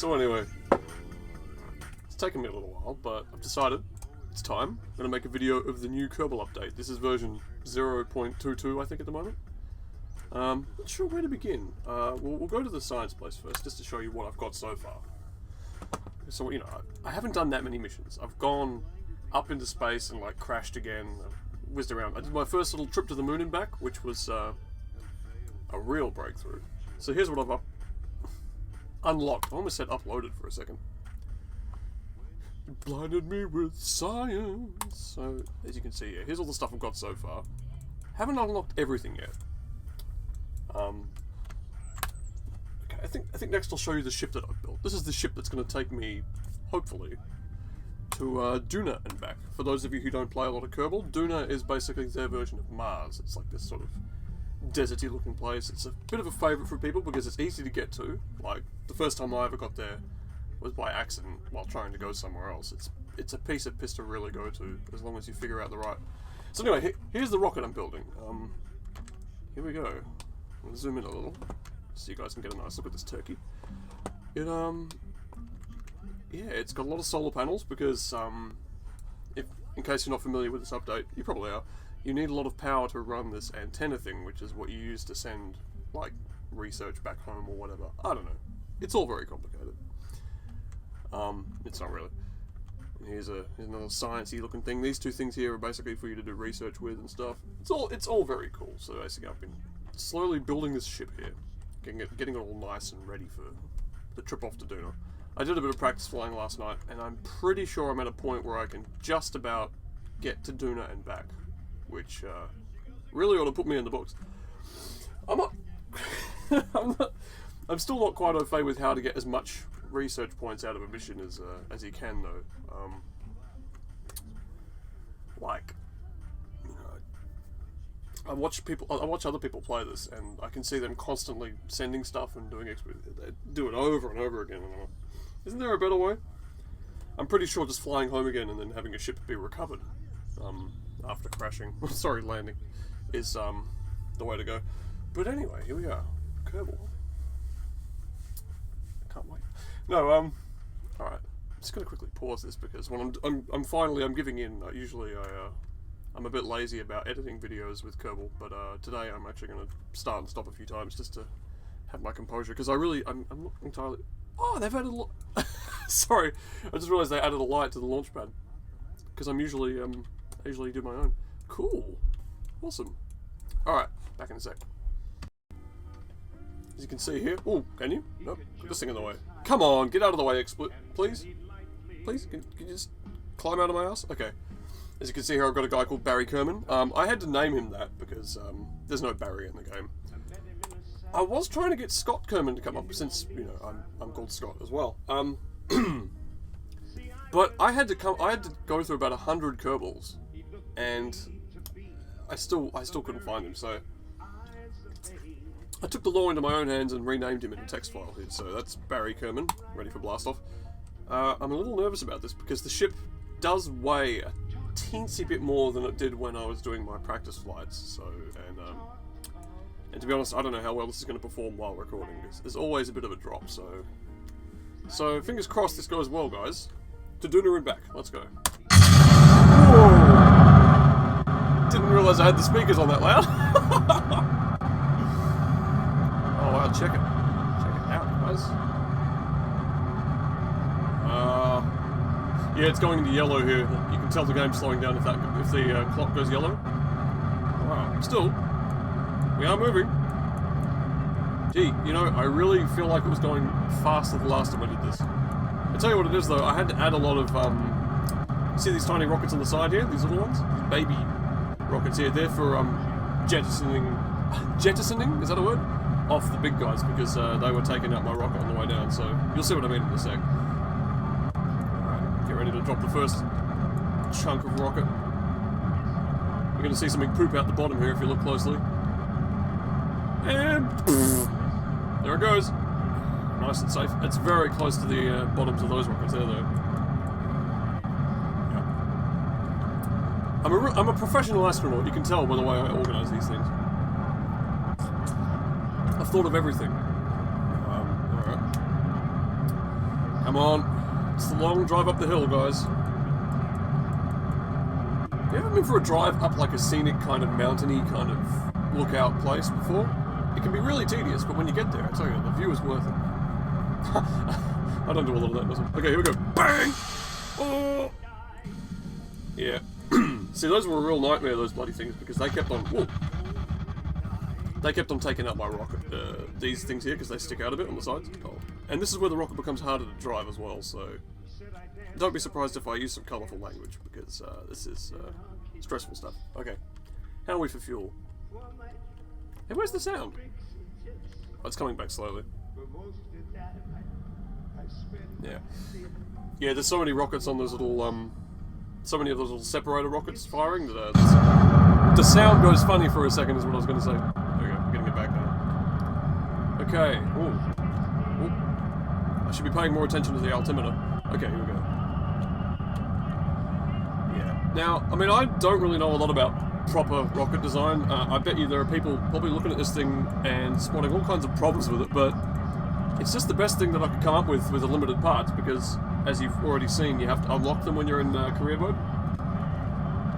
So anyway, it's taken me a little while, but I've decided it's time. I'm going to make a video of the new Kerbal update. This is version 0.22, I think, at the moment. Not sure where to begin. We'll go to the science place first, just to show you what I've got so far. So, you know, I haven't done that many missions. I've gone up into space and, like, crashed again. I've whizzed around. I did my first little trip to the moon and back, which was a real breakthrough. So here's what I've unlocked. I almost said uploaded for a second. You blinded me with science. So, as you can see here, here's all the stuff I've got so far. Haven't unlocked everything yet. Okay, I think next I'll show you the ship that I've built. This is the ship that's going to take me, hopefully, to Duna and back. For those of you who don't play a lot of Kerbal, Duna is basically their version of Mars. It's like this sort of deserty looking place. It's a bit of a favourite for people because it's easy to get to. Like, the first time I ever got there was by accident while trying to go somewhere else. It's a piece of piss to really go to, as long as you figure out the right... So anyway, here's the rocket I'm building. Here we go. I'm going to zoom in a little, so you guys can get a nice look at this turkey. It, yeah, it's got a lot of solar panels because, in case you're not familiar with this update, you probably are, you need a lot of power to run this antenna thing, which is what you use to send, like, research back home or whatever. I don't know. It's all very complicated. It's not really. Here's another sciencey looking thing. These two things here are basically for you to do research with and stuff. It's all very cool. So basically I've been slowly building this ship here, getting it all nice and ready for the trip off to Duna. I did a bit of practice flying last night, and I'm pretty sure I'm at a point where I can just about get to Duna and back, which really ought to put me in the books. I'm not. I'm still not quite au fait with how to get as much research points out of a mission as you can, though. Like, you know, I watch other people play this, and I can see them constantly sending stuff and doing they do it over and over again. And isn't there a better way? I'm pretty sure just flying home again and then having a ship be recovered after crashing, sorry, landing, is the way to go. But anyway, here we are, Kerbal. I can't wait. No, all right. I'm just gonna quickly pause this because when I'm finally giving in. Usually I'm a bit lazy about editing videos with Kerbal, but today I'm actually gonna start and stop a few times just to have my composure because I'm not entirely. Oh, they've added a sorry, I just realised they added a light to the launch pad because I usually do my own. Cool, awesome. All right, back in a sec. As you can see here, oh, can you? Nope, put this thing in the way. Come on, get out of the way, please. Please, can you just climb out of my house? Okay. As you can see here, I've got a guy called Kerbin. I had to name him that because there's no Barry in the game. I was trying to get Scott Kerbin to come up since, you know, I'm called Scott as well. But I had to go through about 100 Kerbals, and I still couldn't find him. So I took the law into my own hands and renamed him in a text file here. So that's Kerbin, ready for blast off. I'm a little nervous about this because the ship does weigh a teensy bit more than it did when I was doing my practice flights. So and to be honest, I don't know how well this is going to perform while recording this. There's always a bit of a drop, so fingers crossed this goes well, guys. To Duna and back. Let's go. Whoa! Didn't realise I had the speakers on that loud. Oh wow, check it out, guys. Yeah, it's going into yellow here. You can tell the game's slowing down if the clock goes yellow. Wow, still, we are moving. Gee, you know, I really feel like it was going faster the last time I did this. I tell you what it is though, I had to add a lot of, see these tiny rockets on the side here? These little ones? These baby rockets here. They're for jettisoning, is that a word? Off the big guys because they were taking out my rocket on the way down, so you'll see what I mean in a sec. Alright, get ready to drop the first chunk of rocket. You're going to see something poop out the bottom here if you look closely. And there it goes. Nice and safe. It's very close to the bottoms of those rockets there though. Yeah. I'm a professional astronaut, you can tell by the way I organise these things. I've thought of everything. Alright. Come on. It's the long drive up the hill, guys. You ever been for a drive up like a scenic kind of mountainy kind of lookout place before? It can be really tedious, but when you get there, I tell you, the view is worth it. I don't do a lot of that myself. Okay, here we go. Bang! Oh! Yeah. See, those were a real nightmare, those bloody things, because they kept on... Whoa! They kept on taking out my rocket. These things here, because they stick out a bit on the sides. Oh. And this is where the rocket becomes harder to drive as well, so... Don't be surprised if I use some colourful language, because this is stressful stuff. Okay. How are we for fuel? Hey, where's the sound? Oh, it's coming back slowly. Yeah. Yeah, there's so many rockets on those little, so many of those little separator rockets firing that the sound goes funny for a second is what I was going to say. There we go, I'm getting it back now. Okay, ooh. Ooh. I should be paying more attention to the altimeter. Okay, here we go. Yeah. Now, I mean, I don't really know a lot about proper rocket design. I bet you there are people probably looking at this thing and spotting all kinds of problems with it, but it's just the best thing that I could come up with the limited parts, because, as you've already seen, you have to unlock them when you're in career mode.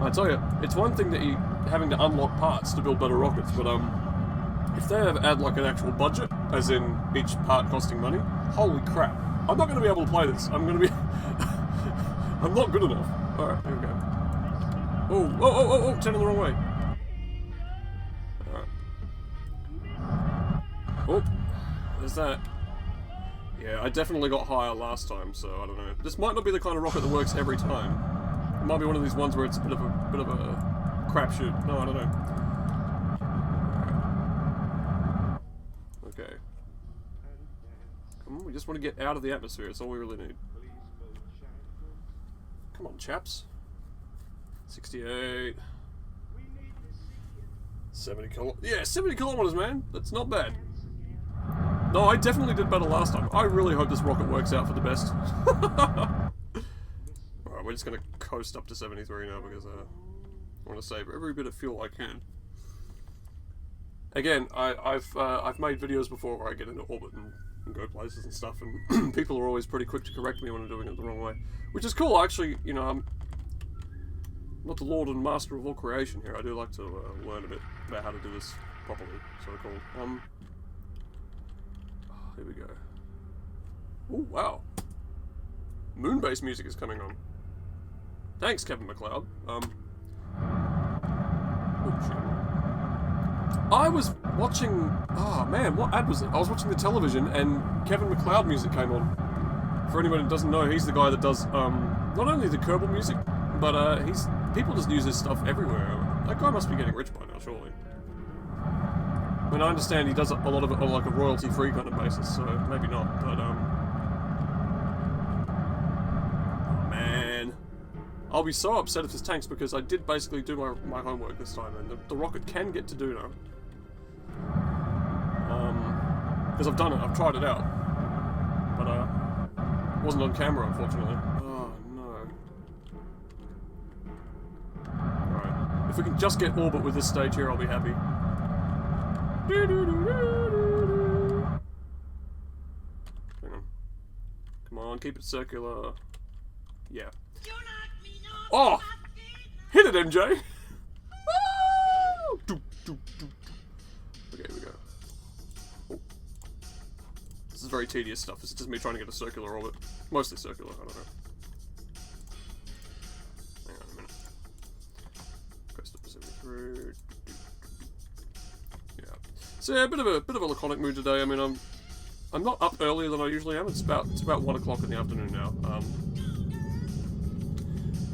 I tell you, it's one thing that you having to unlock parts to build better rockets, but if they ever add like an actual budget, as in each part costing money, holy crap. I'm not going to be able to play this. I'm going to be... I'm not good enough. Alright, here we go. Oh, turning the wrong way. Alright. Oh, there's that. Yeah, I definitely got higher last time, so I don't know. This might not be the kind of rocket that works every time. It might be one of these ones where it's a bit of a crapshoot. No, I don't know. Okay. Come on, we just want to get out of the atmosphere. That's all we really need. Come on, chaps. 68. 70 kilometers. Yeah, 70 kilometers, man. That's not bad. No, I definitely did better last time. I really hope this rocket works out for the best. Alright, we're just going to coast up to 73 now because I want to save every bit of fuel I can. Again, I've made videos before where I get into orbit and go places and stuff, and people are always pretty quick to correct me when I'm doing it the wrong way. Which is cool, actually. You know, I'm not the lord and master of all creation here. I do like to learn a bit about how to do this properly, sort of cool. Here we go. Oh, wow. Moon-based music is coming on. Thanks, Kevin MacLeod. Oh, shit. I was watching... Oh, man, what ad was it? I was watching the television, and Kevin MacLeod music came on. For anyone who doesn't know, he's the guy that does, not only the Kerbin music, but, people just use his stuff everywhere. That guy must be getting rich by now, surely. I mean, I understand he does a lot of it on like a royalty-free kind of basis, so maybe not, but, oh, man. I'll be so upset if this tanks, because I did basically do my homework this time, and the rocket can get to Duna. Because I've done it, I've tried it out. But, it wasn't on camera, unfortunately. Oh, no. Alright. If we can just get orbit with this stage here, I'll be happy. Hang on. Come on, keep it circular. Yeah. Oh! Hit it, MJ! Okay, here we go. Oh. This is very tedious stuff. This is just me trying to get a circular orbit. Mostly circular, I don't know. Hang on a minute. Coast up to 73. Yeah. So yeah, a bit of a laconic mood today. I mean, I'm not up earlier than I usually am. It's about 1 o'clock in the afternoon now.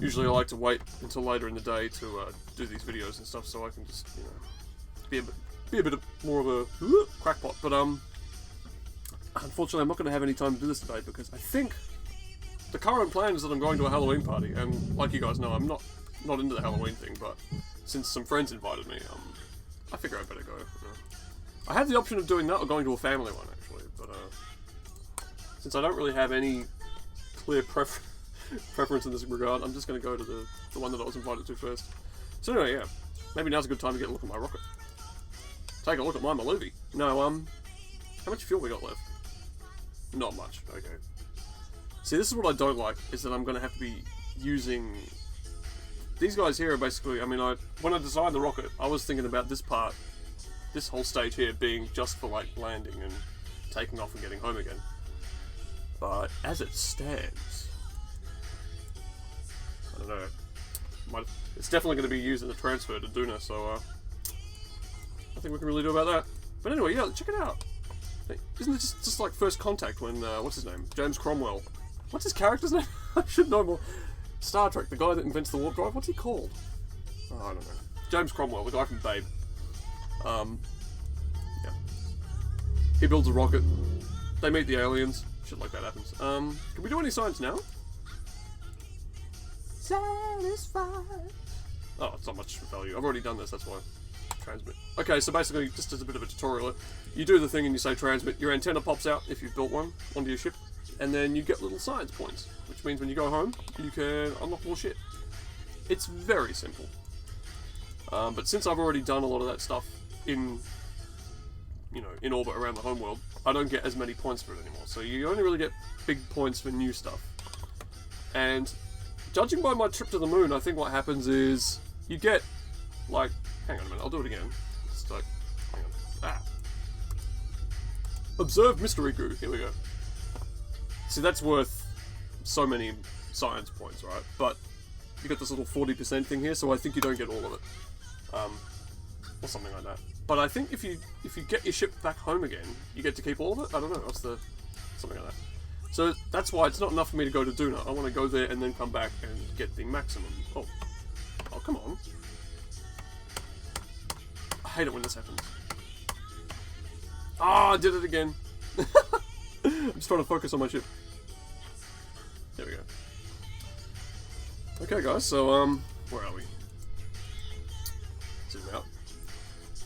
Usually I like to wait until later in the day to do these videos and stuff, so I can just, you know, be a bit more of a crackpot. But unfortunately, I'm not going to have any time to do this today, because I think the current plan is that I'm going to a Halloween party, and like you guys know, I'm not into the Halloween thing. But since some friends invited me, I figure I better go. You know. I had the option of doing that or going to a family one actually, but since I don't really have any clear preference in this regard, I'm just going to go to the one that I was invited to first. So anyway, yeah, maybe now's a good time to get a look at my rocket. Take a look at my Maluvi. No, how much fuel we got left? Not much. Okay. See, this is what I don't like, is that I'm going to have to be using... These guys here are basically, I mean, when I designed the rocket, I was thinking about this part, this whole stage here being just for, like, landing and taking off and getting home again. But as it stands, I don't know. It's definitely going to be used in the transfer to Duna, so nothing we can really do about that. But anyway, yeah, check it out. Isn't it just like First Contact when, what's his name? James Cromwell. What's his character's name? I should know more. Star Trek, the guy that invents the warp drive, what's he called? Oh, I don't know. James Cromwell, the guy from Babe. Yeah. He builds a rocket. They meet the aliens. Shit like that happens. Can we do any science now? Satisfied. Oh, it's not much value. I've already done this, that's why. Transmit. Okay, so basically, just as a bit of a tutorial, you do the thing and you say transmit, your antenna pops out, if you've built one, onto your ship, and then you get little science points, which means when you go home, you can unlock more shit. It's very simple. But since I've already done a lot of that stuff in, you know, in orbit around the homeworld, I don't get as many points for it anymore. So you only really get big points for new stuff. And judging by my trip to the moon, I think what happens is you get, like, hang on a minute, I'll do it again. It's like, hang on. Ah. Observe mystery goo. Here we go. See, that's worth so many science points, right? But you got this little 40% thing here, so I think you don't get all of it. Or something like that. But I think if you get your ship back home again, you get to keep all of it? I don't know, what's the... something like that. So that's why it's not enough for me to go to Duna. I want to go there and then come back and get the maximum. Oh. Oh, come on. I hate it when this happens. Ah, I did it again. I'm just trying to focus on my ship. There we go. Okay, guys, so, where are we? Zoom out.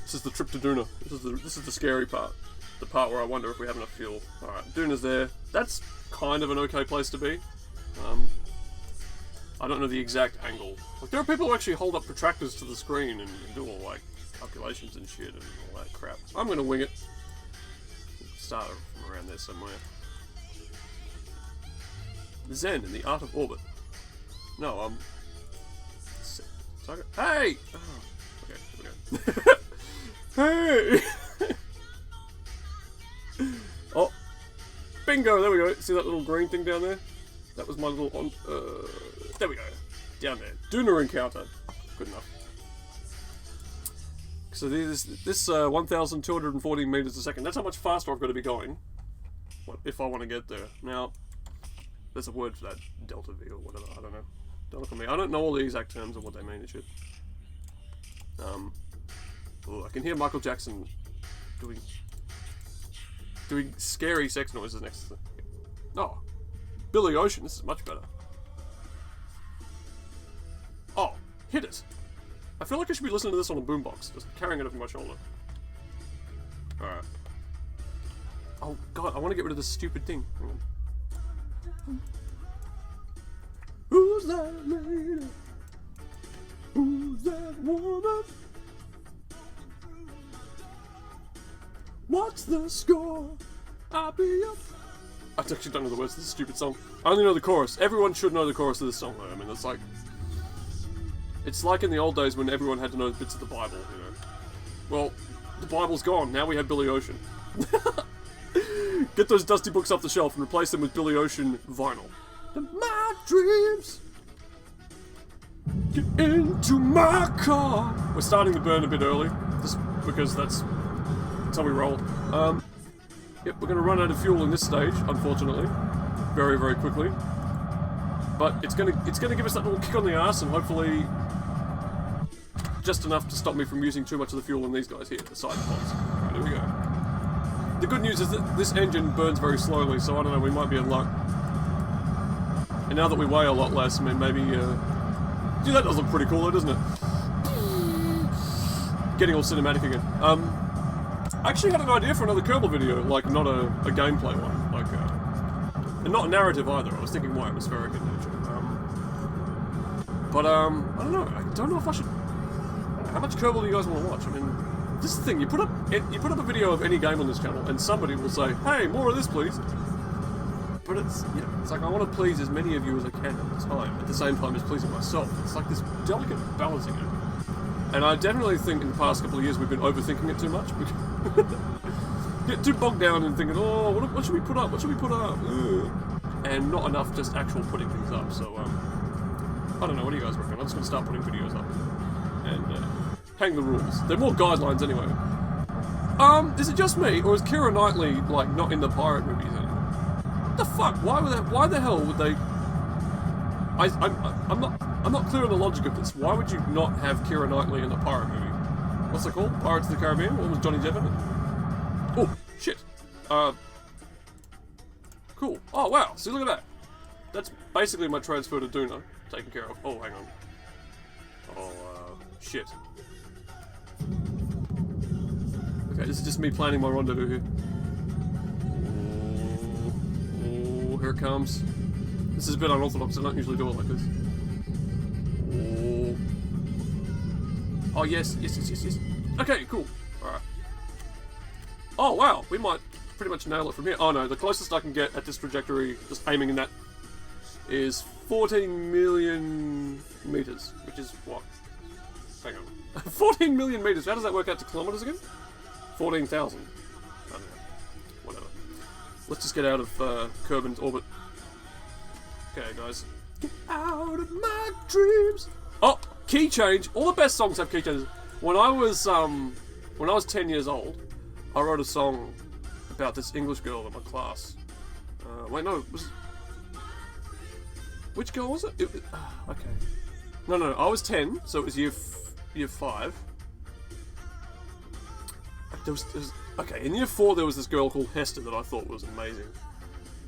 This is the trip to Duna. This is the scary part. The part where I wonder if we have enough fuel. Alright, Duna's there. That's kind of an okay place to be. I don't know the exact angle. Like, there are people who actually hold up protractors to the screen and do all, like, calculations and shit and all that crap. I'm gonna wing it. Start from around there somewhere. Zen in the art of orbit. No, hey! Oh, okay, here we go. Hey! Oh! Bingo! There we go. See that little green thing down there? That was my little... there we go. Down there. Duna encounter. Good enough. So this 1,240 meters a second. That's how much faster I've got to be going. What, if I want to get there. Now, there's a word for that. Delta V or whatever. I don't know. Don't look at me. I don't know all the exact terms of what they mean and shit. Ooh, I can hear Michael Jackson doing scary sex noises next to them. Oh, Billy Ocean. This is much better. Oh, hit it. I feel like I should be listening to this on a boombox, just carrying it over my shoulder. Alright. Oh god, I want to get rid of this stupid thing. Hang on. Who's that lady? Who's that woman? What's the score? I'll be up. I actually don't know the words of this stupid song. I only know the chorus. Everyone should know the chorus of this song though. I mean, it's like in the old days when everyone had to know bits of the Bible, you know. Well, the Bible's gone. Now we have Billy Ocean. Get those dusty books off the shelf and replace them with Billy Ocean vinyl. My dreams. Get into my car. We're starting to burn a bit early, just because that's how we roll. Yep, we're going to run out of fuel in this stage, unfortunately, very, very quickly. But it's going to give us that little kick on the ass, and hopefully just enough to stop me from using too much of the fuel in these guys here, the side pods. Right, here we go. The good news is that this engine burns very slowly, so I don't know, we might be in luck. And now that we weigh a lot less, I mean, maybe, gee, that does look pretty cool though, doesn't it? Getting all cinematic again. I actually had an idea for another Kerbal video, like, not a gameplay one, like, and not a narrative either. I was thinking more atmospheric in nature. I don't know. I don't know if I should... How much Kerbal do you guys want to watch? I mean, this is the thing. You put up a video of any game on this channel, and somebody will say, "Hey, more of this, please." But it's, you know, it's like I want to please as many of you as I can at the time, at the same time as pleasing myself. It's like this delicate balancing act. And I definitely think in the past couple of years we've been overthinking it too much. Get too bogged down and thinking, oh, what should we put up? What should we put up? And not enough just actual putting things up. So, I don't know, what do you guys reckon? I'm just going to start putting videos up. And hang the rules. They're more guidelines anyway. Is it just me, or is Keira Knightley, like, not in the pirate movies anymore? What the fuck? Why the hell would they... I'm not clear on the logic of this. Why would you not have Keira Knightley in the pirate movie? What's it called? Pirates of the Caribbean? What was Johnny Depp in it? Oh, shit. Cool. Oh, wow. See, look at that. That's basically my transfer to Duna. Taken care of. Oh, hang on. Oh, shit. Okay, this is just me planning my rendezvous here. Oh, here it comes. This is a bit unorthodox. I don't usually do it like this. Oh, yes. Okay, cool. Alright. Oh, wow. We might pretty much nail it from here. Oh, no. The closest I can get at this trajectory, just aiming in that, is 14 million meters, which is what? Hang on. 14 million meters. How does that work out to kilometers again? 14,000. I don't know. Whatever. Let's just get out of Kerbin's orbit. Okay, guys. Get out of my dreams. Oh, key change. All the best songs have key changes. When I was 10 years old, I wrote a song about this English girl in my class. Wait, no, which girl was it? Okay. No, I was 10, so it was year 5. Okay, in year 4 there was this girl called Hester that I thought was amazing.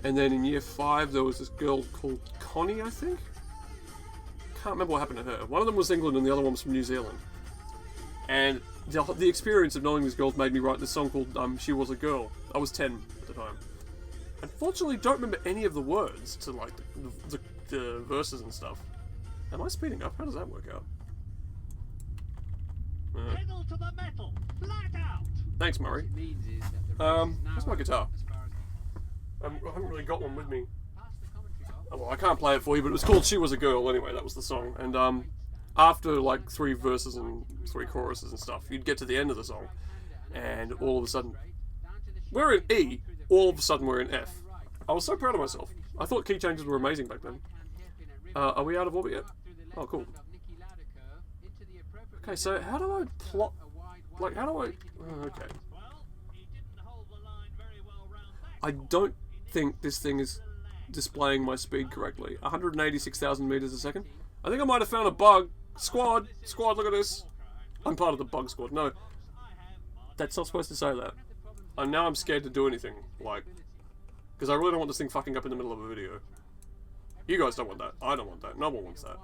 And then in year 5 there was this girl called Connie, I think? Can't remember what happened to her. One of them was England and the other one was from New Zealand. And the experience of knowing these girls made me write this song called She Was a Girl. I was 10 at the time. Unfortunately, don't remember any of the words to like the verses and stuff. Am I speeding up? How does that work out? Pedal to the metal, flat out. Thanks, Murray. Where's my guitar? I haven't really got one with me. Oh, well, I can't play it for you, but it was called She Was a Girl anyway, that was the song. And after like 3 verses and 3 choruses and stuff, you'd get to the end of the song, and all of a sudden, we're in E, all of a sudden we're in F. I was so proud of myself. I thought key changes were amazing back then. Are we out of orbit yet? Oh, cool. Okay, so how do I plot... Like, how do I... okay. I don't think this thing is displaying my speed correctly. 186,000 meters a second. I think I might have found a bug. Squad, look at this. I'm part of the bug squad. No. That's not supposed to say that. Now I'm scared to do anything. Like... Because I really don't want this thing fucking up in the middle of a video. You guys don't want that. I don't want that. No one wants that.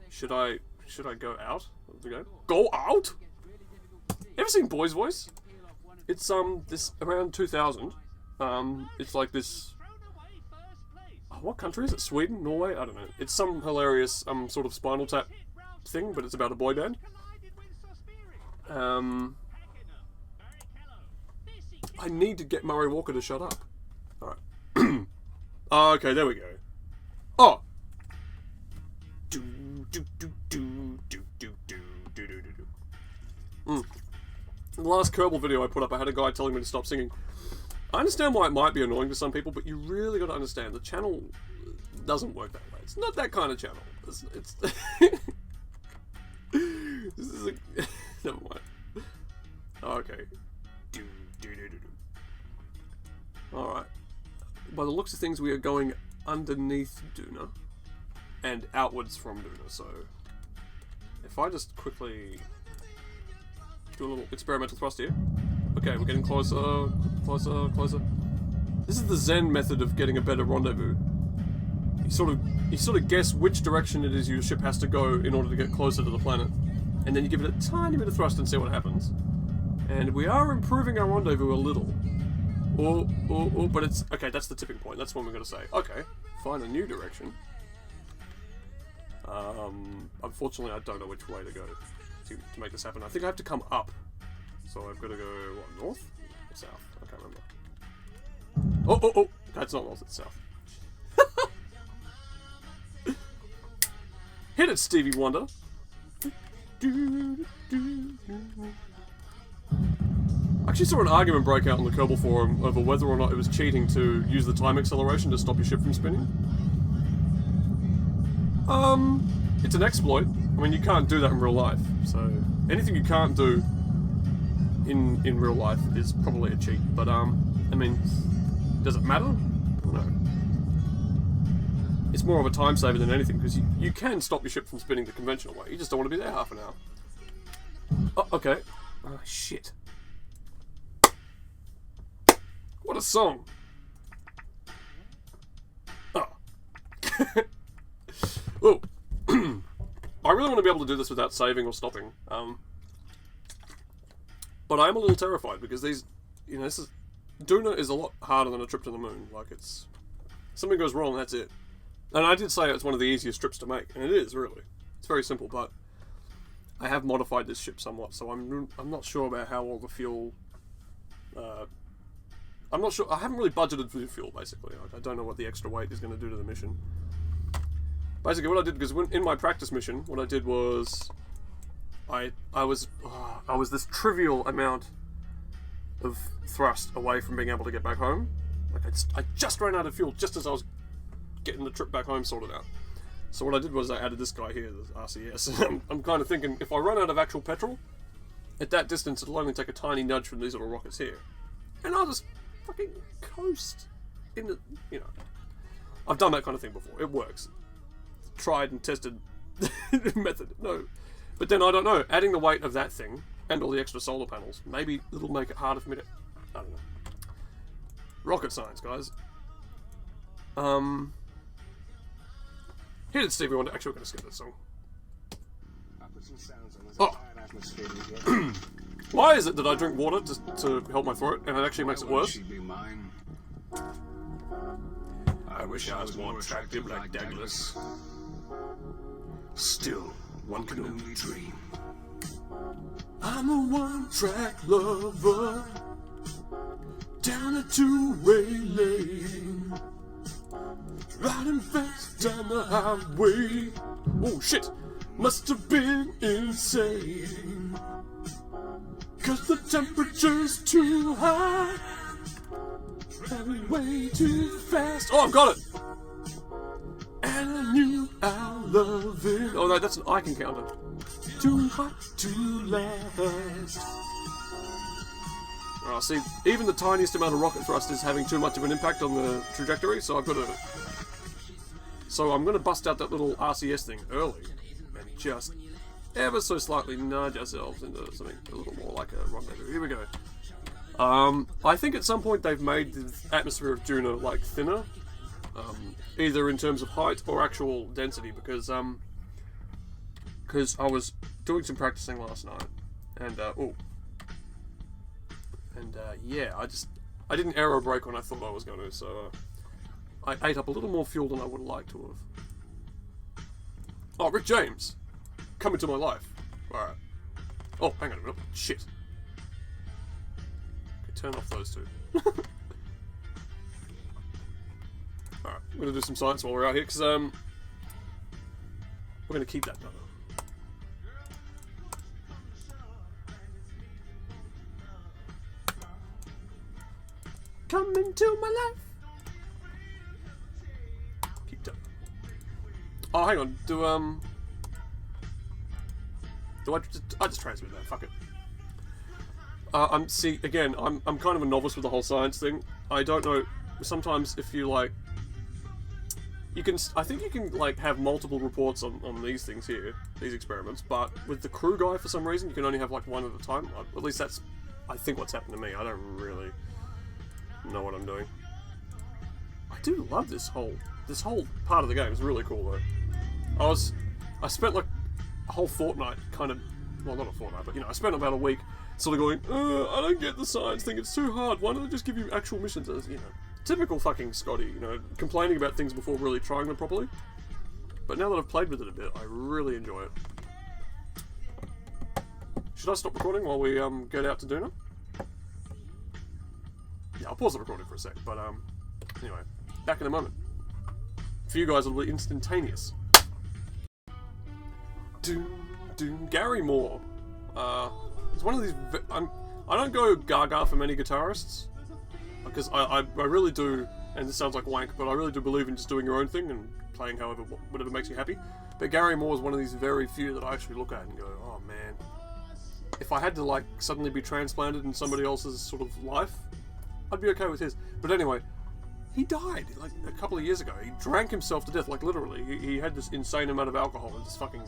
Should I go out of the game? Go out? Ever seen Boy's Voice? It's this around 2000. It's like this. Oh, what country is it? Sweden? Norway? I don't know. It's some hilarious sort of Spinal Tap thing, but it's about a boy band. I need to get Murray Walker to shut up. Alright. Okay, there we go. Oh! In the last Kerbal video I put up, I had a guy telling me to stop singing. I understand why it might be annoying to some people, but you really got to understand, the channel doesn't work that way. It's not that kind of channel. It's this is a... Never mind. Okay. Alright. By the looks of things, we are going underneath Duna and outwards from Duna, so if I just quickly do a little experimental thrust here. Okay, we're getting closer. This is the Zen method of getting a better rendezvous. You sort of guess which direction it is your ship has to go in order to get closer to the planet, and then you give it a tiny bit of thrust and see what happens. And we are improving our rendezvous a little. But it's... Okay, that's the tipping point. That's when we're going to say, okay, find a new direction. Unfortunately, I don't know which way to go to make this happen. I think I have to come up. So I've got to go, what, north? Or south? I can't remember. Oh! That's not north, it's south. Hit it, Stevie Wonder. I actually saw an argument break out on the Kerbal forum over whether or not it was cheating to use the time acceleration to stop your ship from spinning. It's an exploit. I mean, you can't do that in real life. So anything you can't do in real life is probably a cheat. But I mean, does it matter? No. It's more of a time saver than anything, because you can stop your ship from spinning the conventional way. You just don't want to be there half an hour. Oh, okay. Oh, shit. What a song. Oh. Oh. I really want to be able to do this without saving or stopping. But I am a little terrified, because these, you know, Duna is a lot harder than a trip to the moon. Like, something goes wrong, that's it. And I did say it's one of the easiest trips to make, and it is, really. It's very simple, but I have modified this ship somewhat, so I'm not sure about how all the fuel... I'm not sure. I haven't really budgeted for the fuel, basically. I don't know what the extra weight is going to do to the mission. Basically, what I did, because in my practice mission, what I did was... I was this trivial amount of thrust away from being able to get back home. Like, I just ran out of fuel just as I was getting the trip back home sorted out. So what I did was I added this guy here, the RCS. I'm kind of thinking, if I run out of actual petrol, at that distance it'll only take a tiny nudge from these little rockets here. And I'll just fucking coast in the, you know. I've done that kind of thing before. It works. Tried and tested method. No. But then, I don't know, adding the weight of that thing and all the extra solar panels, maybe it'll make it harder for me to... I don't know. Rocket science, guys. Hit it, Stevie Wonder. Actually, we're going to skip this song. Oh! Why is it that I drink water to help my throat, and it actually makes it worse? I wish I was more attractive like Douglas. Still, one can only dream. I'm a one-track lover, down a two-way lane, riding fast down the highway. Oh shit, must have been insane, 'cause the temperature's too high, driving way too fast. Oh, I've got it! And I knew I love it. Oh no, that's an icon counter. Too hot to last. Oh, see, even the tiniest amount of rocket thrust is having too much of an impact on the trajectory, so I've got to... So I'm going to bust out that little RCS thing early, and just ever so slightly nudge ourselves into something a little more like a rendezvous. Here we go. I think at some point they've made the atmosphere of Duna, like, thinner. Either in terms of height or actual density, because I was doing some practicing last night, and yeah, I didn't aero brake when I thought I was going to, so I ate up a little more fuel than I would have liked to have. Oh, Rick James, come into my life. Alright. Oh, hang on a minute. Shit. Okay, turn off those two. Alright, I'm going to do some science while we're out here, because we're going to keep that done. Come into my life. Keep that. Oh, hang on. I just transmit that? Fuck it. See, again, I'm kind of a novice with the whole science thing. I don't know. Sometimes if you like, I think you can like have multiple reports on these things here, these experiments, but with the crew guy for some reason you can only have like one at a time. At least that's, I think, what's happened to me. I don't really know what I'm doing. I do love this whole part of the game. It's really cool though. I spent like a whole fortnight kind of, well, not a fortnight, but you know, I spent about a week sort of going, I don't get the science thing, it's too hard, why don't they just give you actual missions? As, you know, typical fucking Scotty, you know, complaining about things before really trying them properly. But now that I've played with it a bit, I really enjoy it. Should I stop recording while we get out to Duna? Yeah, I'll pause the recording for a sec, but Anyway, back in a moment. For you guys, it'll be instantaneous. Gary Moore. It's one of these. I don't go gaga for many guitarists because I really do, and this sounds like wank, but I really do believe in just doing your own thing and playing whatever makes you happy. But Gary Moore is one of these very few that I actually look at and go, oh man, if I had to like suddenly be transplanted in somebody else's sort of life, I'd be okay with his. But anyway, he died like a couple of years ago. He drank himself to death, like literally. He had this insane amount of alcohol and just fucking.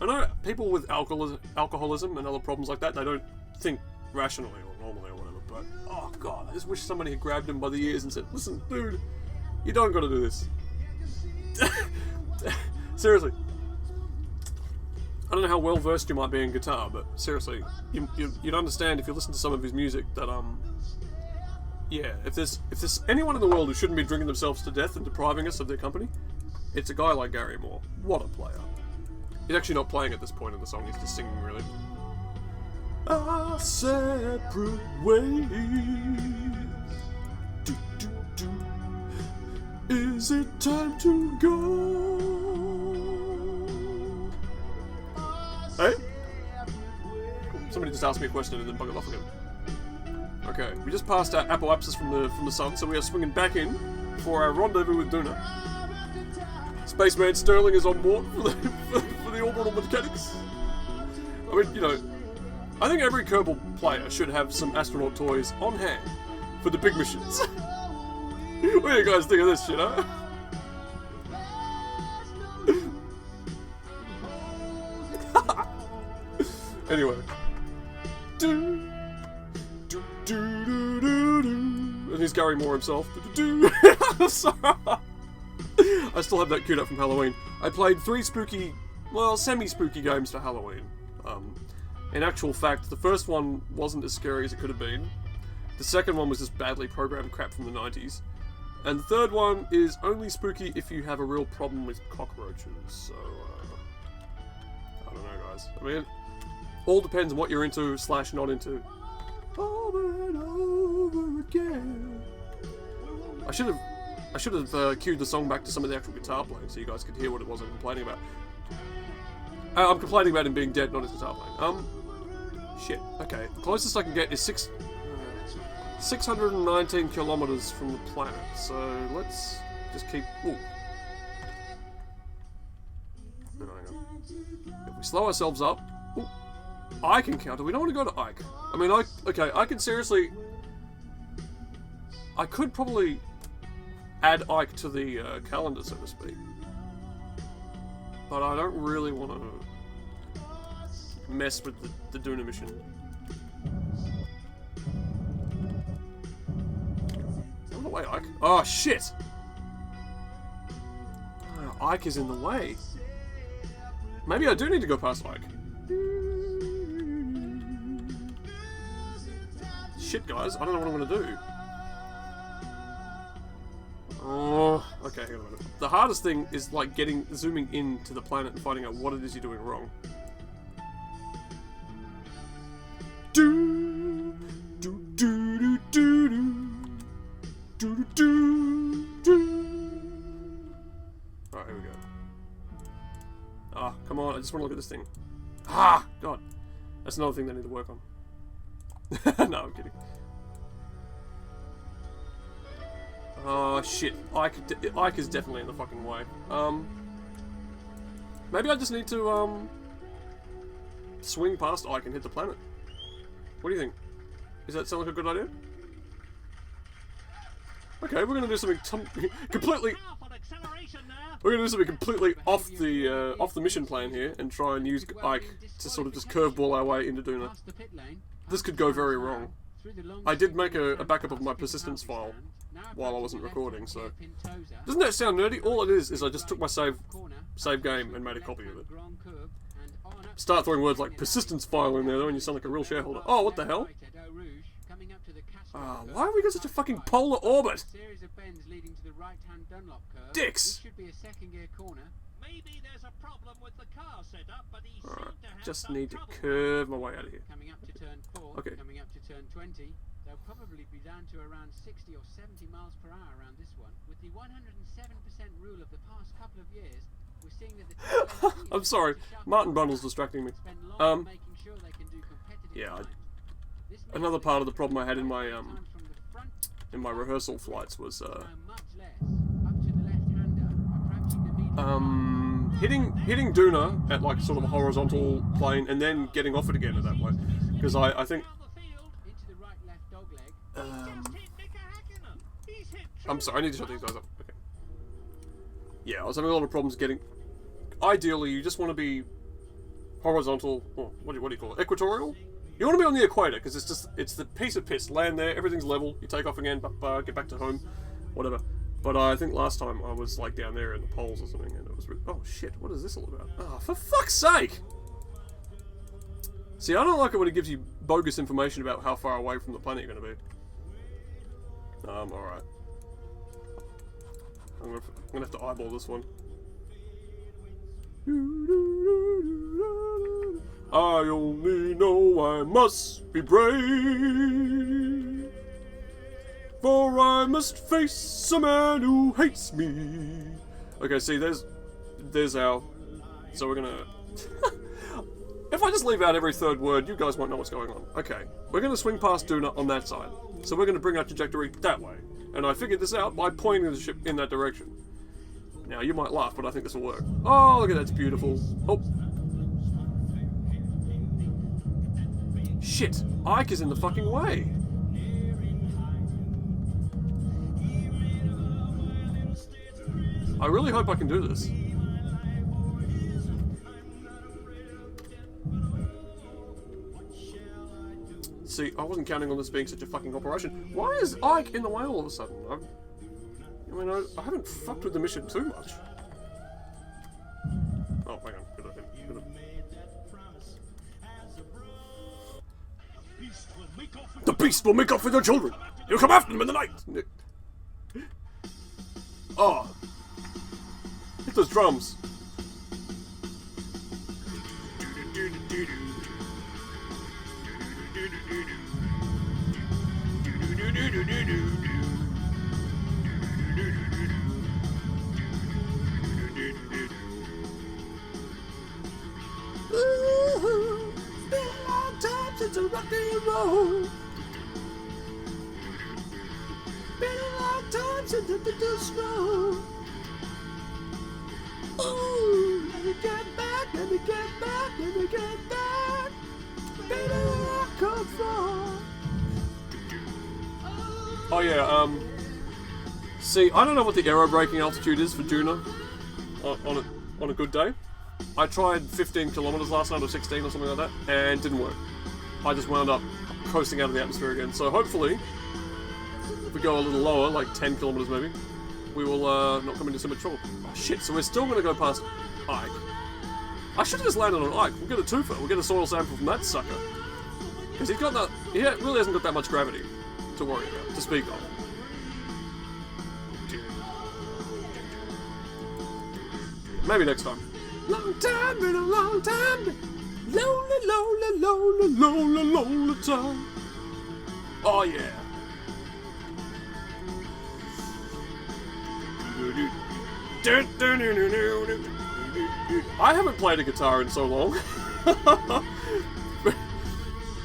I know people with alcoholism and other problems like that, they don't think rationally or normally or whatever, but oh god, I just wish somebody had grabbed him by the ears and said, listen, dude, you don't gotta do this. Seriously. I don't know how well versed you might be in guitar, but seriously, you'd understand if you listen to some of his music that, yeah, if there's anyone in the world who shouldn't be drinking themselves to death and depriving us of their company, it's a guy like Gary Moore. What a player. He's actually not playing at this point in the song, he's just singing really. Our separate ways. Is it time to go? Hey? Somebody just asked me a question and then buggered off again. Okay, we just passed our apoapsis from the sun, so we are swinging back in for our rendezvous with Duna. Spaceman Sterling is on board for the orbital mechanics. I mean, you know, I think every Kerbal player should have some astronaut toys on hand for the big missions. What do you guys think of this shit, huh? Anyway. And here's Gary Moore himself. Sorry. I still have that queued up from Halloween. I played 3 spooky, well, semi-spooky games for Halloween. In actual fact, the first one wasn't as scary as it could have been. The second one was just badly programmed crap from the 90s. And the third one is only spooky if you have a real problem with cockroaches. So, I don't know, guys. I mean, all depends on what you're into / not into. Over and over again. I should have cued the song back to some of the actual guitar playing so you guys could hear what it was I'm complaining about. I'm complaining about him being dead, not his guitar playing. Shit. Okay. The closest I can get is 619 kilometers from the planet. So let's just keep. Ooh. No, hang on. If we slow ourselves up. Ooh. Ike encounter. We don't want to go to Ike. I mean, I can seriously. I could probably add Ike to the calendar, so to speak. But I don't really want to mess with the Duna mission. Out of the way, Ike. Oh, shit! Oh, Ike is in the way. Maybe I do need to go past Ike. Shit, guys. I don't know what I'm going to do. Oh, okay, hang on a minute. The hardest thing is like zooming in to the planet and finding out what it is you're doing wrong. Alright, here we go. Ah, come on, I just want to look at this thing. Ah, God. That's another thing they need to work on. No, I'm kidding. Oh shit, Ike is definitely in the fucking way. Maybe I just need to swing past Ike and hit the planet. What do you think? Does that sound like a good idea? Okay, we're gonna do something completely. We're gonna do something completely off the mission plan here and try and use Ike to sort of just curveball our way into Duna. This could go very wrong. I did make a backup of my persistence file while I wasn't recording, so... Doesn't that sound nerdy? All it is I just took my save game and made a copy of it. Start throwing words like persistence file in there though and you sound like a real shareholder. Oh, what the hell? Why have we got such a fucking polar orbit? Dicks! Alright, just need to curve my way out of here. Okay. They'll probably be down to around 60 or 70 miles per hour around this one. With the 107% rule of the past couple of years, we're seeing that the I'm sorry, Martin Bundle's distracting me. spend longer making sure they can do competitive Yeah, times. This means another that part of the they problem I had in can my time from the front in my rehearsal flights was now much less. Up to the left-hander, approaching the medium hitting Duna at like sort of a horizontal plane and then getting off it again at that way. Because I think Down the field. into the right left dog leg. Just hit Nick Hackenen. He's hit I'm sorry, I need to shut these guys up. Okay. Yeah, I was having a lot of problems getting. Ideally, you just want to be horizontal. Or what do you call it? Equatorial. You want to be on the equator because it's the piece of piss. Land there, everything's level. You take off again, get back to home, whatever. But I think last time I was like down there in the poles or something, and it was oh shit, what is this all about? Oh, for fuck's sake! See, I don't like it when it gives you bogus information about how far away from the planet you're going to be. Alright. I'm gonna have to eyeball this one. I only know I must be brave, for I must face a man who hates me. Okay, see, there's our. So we're gonna. If I just leave out every third word, you guys won't know what's going on. Okay, we're gonna swing past Duna on that side, so we're gonna bring our trajectory that way. And I figured this out by pointing the ship in that direction. Now, you might laugh, but I think this will work. Oh, look at that, it's beautiful. Oh. Shit, Ike is in the fucking way. I really hope I can do this. See, I wasn't counting on this being such a fucking operation. Why is Ike in the way all of a sudden? I I haven't fucked with the mission too much. Oh, hang on. Good. The beast will make off with your children. You'll come after them in the night. Oh. Hit those drums. Been a long time since I rock and roll. Been a long time since I've been to snow. Ooh, let me get back, let me get back, let me get back. Baby, where I come from. Oh yeah, see, I don't know what the aero braking altitude is for Duna on a good day. I tried 15 kilometers last night or 16 or something like that, and it didn't work. I just wound up coasting out of the atmosphere again. So hopefully, if we go a little lower, like 10 kilometers maybe, we will not come into so much trouble. Oh shit, so we're still going to go past Ike. I should have just landed on Ike. We'll get a twofer. We'll get a soil sample from that sucker. Because he's got that, he really hasn't got that much gravity to worry about, to speak of. Maybe next time. Long time, been a long time. Lonely, lonely, lonely, lonely, lonely time. Oh yeah. I haven't played a guitar in so long.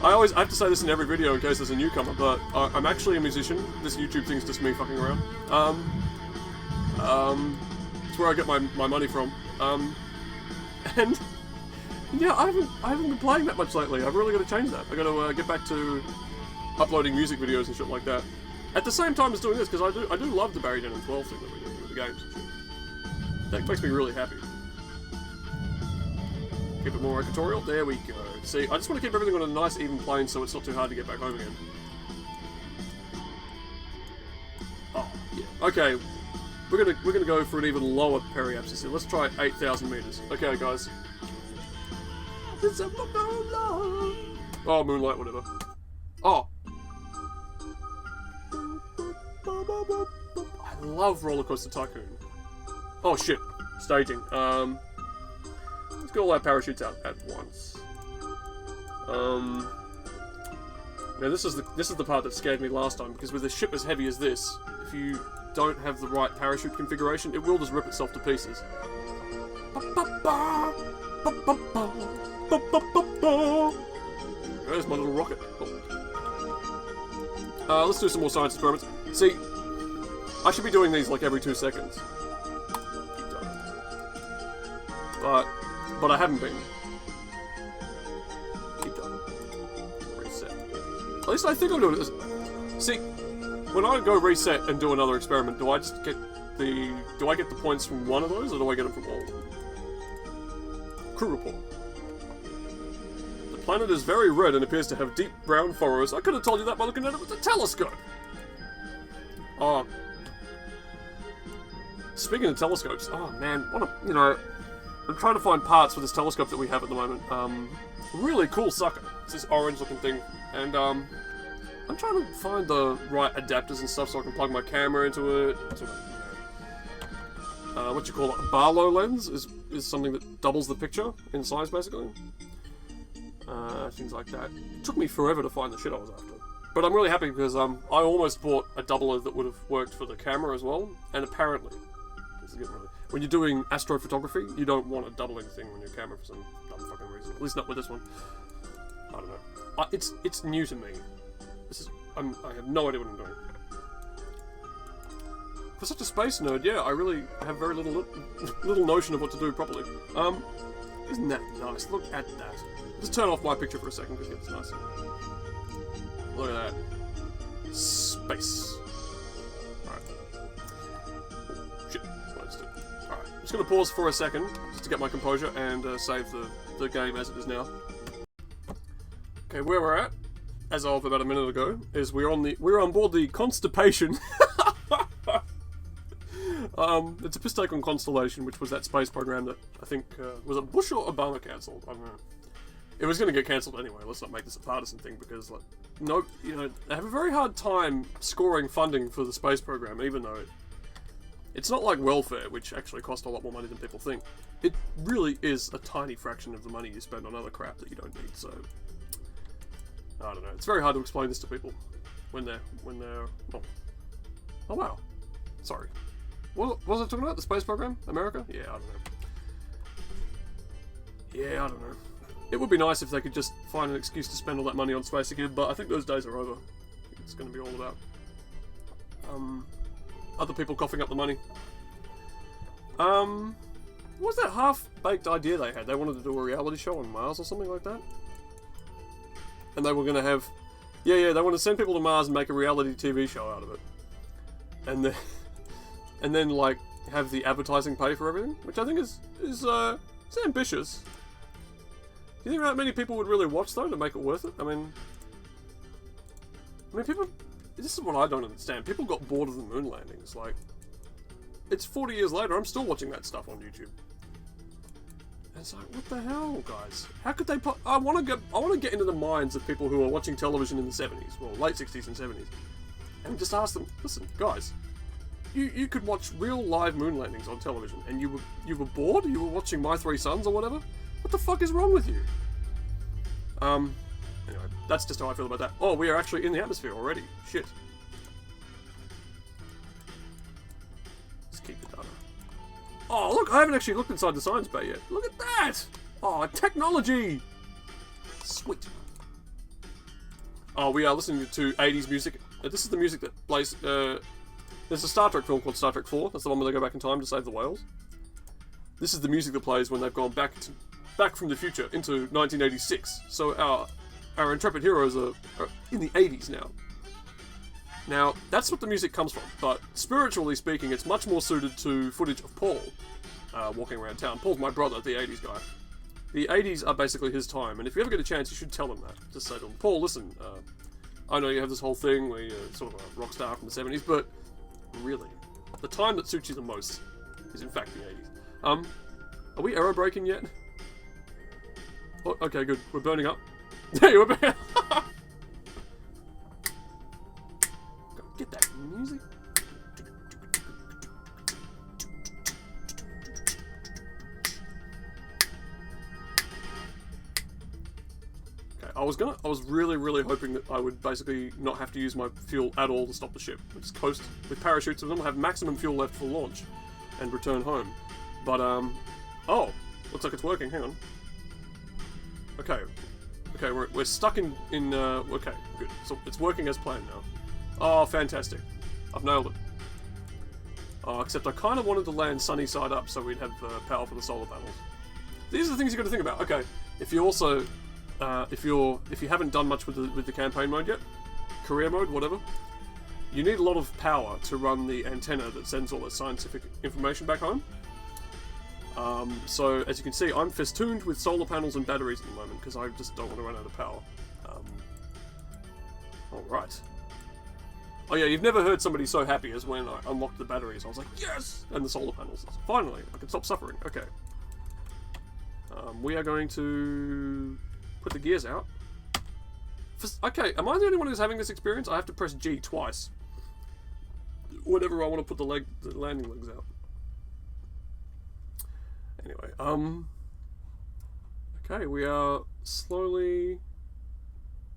I have to say this in every video in case there's a newcomer, but I'm actually a musician. This YouTube thing's just me fucking around. It's where I get my money from. And yeah, I haven't been playing that much lately. I've really got to change that. I got to get back to uploading music videos and shit like that. At the same time as doing this, because I do love the Barry Denon 12 thing that we do with the games and shit. That makes me really happy. Keep it more equatorial. There we go. See, I just want to keep everything on a nice even plane so it's not too hard to get back home again. Oh yeah. Okay. We're gonna go for an even lower periapsis here. Let's try 8,000 meters. Okay, guys. Oh, moonlight, whatever. Oh. I love Roller Coaster Tycoon. Oh shit. Staging. Let's get all our parachutes out at once. Now this is the part that scared me last time, because with a ship as heavy as this, if you don't have the right parachute configuration, it will just rip itself to pieces. There's my little rocket. Oh. Let's do some more science experiments. See, I should be doing these like every 2 seconds. But I haven't been. Keep going. Reset. At least I think I'm doing this. See, when I go reset and do another experiment, do I just get the... Do I get the points from one of those, or do I get them from all of them? Crew report. The planet is very red and appears to have deep brown furrows. I could have told you that by looking at it with a telescope. Oh. Speaking of telescopes, oh man, what a... You know... I'm trying to find parts for this telescope that we have at the moment. Really cool sucker. It's this orange looking thing. And, I'm trying to find the right adapters and stuff so I can plug my camera into it. What you call it? A Barlow lens is something that doubles the picture in size, basically. Things like that. It took me forever to find the shit I was after. But I'm really happy because, I almost bought a doubler that would have worked for the camera as well. And apparently, this is getting really... When you're doing astrophotography, you don't want a doubling thing on your camera for some dumb fucking reason. At least not with this one. I don't know. It's new to me. This is I have no idea what I'm doing. For such a space nerd, yeah, I really have very little notion of what to do properly. Isn't that nice? Look at that. Just turn off my picture for a second because it's nice. Look at that. Space. Just going to pause for a second, just to get my composure, and save the game as it is now. Okay, where we're at, as of about a minute ago, is we're on board the Constipation. It's a piss take on Constellation, which was that space program that I think was it Bush or Obama cancelled? I don't know. It was going to get cancelled anyway. Let's not make this a partisan thing because, like, no, you know, they have a very hard time scoring funding for the space program, even though it's not like welfare, which actually costs a lot more money than people think. It really is a tiny fraction of the money you spend on other crap that you don't need, so... I don't know. It's very hard to explain this to people when they're... Oh wow. Sorry. What was I talking about? The space program? America? Yeah, I don't know. Yeah, I don't know. It would be nice if they could just find an excuse to spend all that money on space again, but I think those days are over. It's going to be all about... other people coughing up the money. What was that half-baked idea they had? They wanted to do a reality show on Mars or something like that? And they were going to have... Yeah, they want to send people to Mars and make a reality TV show out of it. And then like, have the advertising pay for everything? Which I think is it's ambitious. Do you think that many people would really watch, though, to make it worth it? I mean, people... This is what I don't understand. People got bored of the moon landings. Like, it's 40 years later, I'm still watching that stuff on YouTube. And it's like, what the hell, guys? How could they put... I want to get into the minds of people who are watching television in the 70s, well, late 60s and 70s, and just ask them, listen, guys, you could watch real live moon landings on television, and you were bored? You were watching My Three Sons or whatever? What the fuck is wrong with you? Anyway, that's just how I feel about that. Oh, we are actually in the atmosphere already. Shit. Let's keep the data. Oh, look, I haven't actually looked inside the science bay yet. Look at that! Oh, technology! Sweet. Oh, we are listening to 80s music. This is the music that plays... there's a Star Trek film called Star Trek 4. That's the one where they go back in time to save the whales. This is the music that plays when they've gone back from the future into 1986. So our intrepid heroes are in the 80s now. Now, that's what the music comes from, but spiritually speaking, it's much more suited to footage of Paul walking around town. Paul's my brother, the 80s guy. The 80s are basically his time, and if you ever get a chance, you should tell him that. Just say to him, Paul, listen, I know you have this whole thing where you're sort of a rock star from the 70s, but really, the time that suits you the most is in fact the 80s. Are we aero braking yet? Oh, okay, good. We're burning up. Hey, we're burning up. Get that music. Okay, I was really hoping that I would basically not have to use my fuel at all to stop the ship. Just coast with parachutes and then have maximum fuel left for launch and return home. But oh, looks like it's working. Hang on. Okay, we're stuck in okay, good. So it's working as planned now. Oh, fantastic! I've nailed it. Except I kind of wanted to land sunny side up so we'd have power for the solar panels. These are the things you got to think about. Okay, if you also, if you haven't done much with the campaign mode yet, career mode, whatever, you need a lot of power to run the antenna that sends all the scientific information back home. So as you can see, I'm festooned with solar panels and batteries at the moment because I just don't want to run out of power. All right. Oh yeah, you've never heard somebody so happy as when I unlocked the batteries. I was like, yes! And the solar panels. Finally, I can stop suffering. Okay. We are going to put the gears out. Okay, am I the only one who's having this experience? I have to press G twice whenever I want to put the landing legs out. Anyway, okay, we are slowly...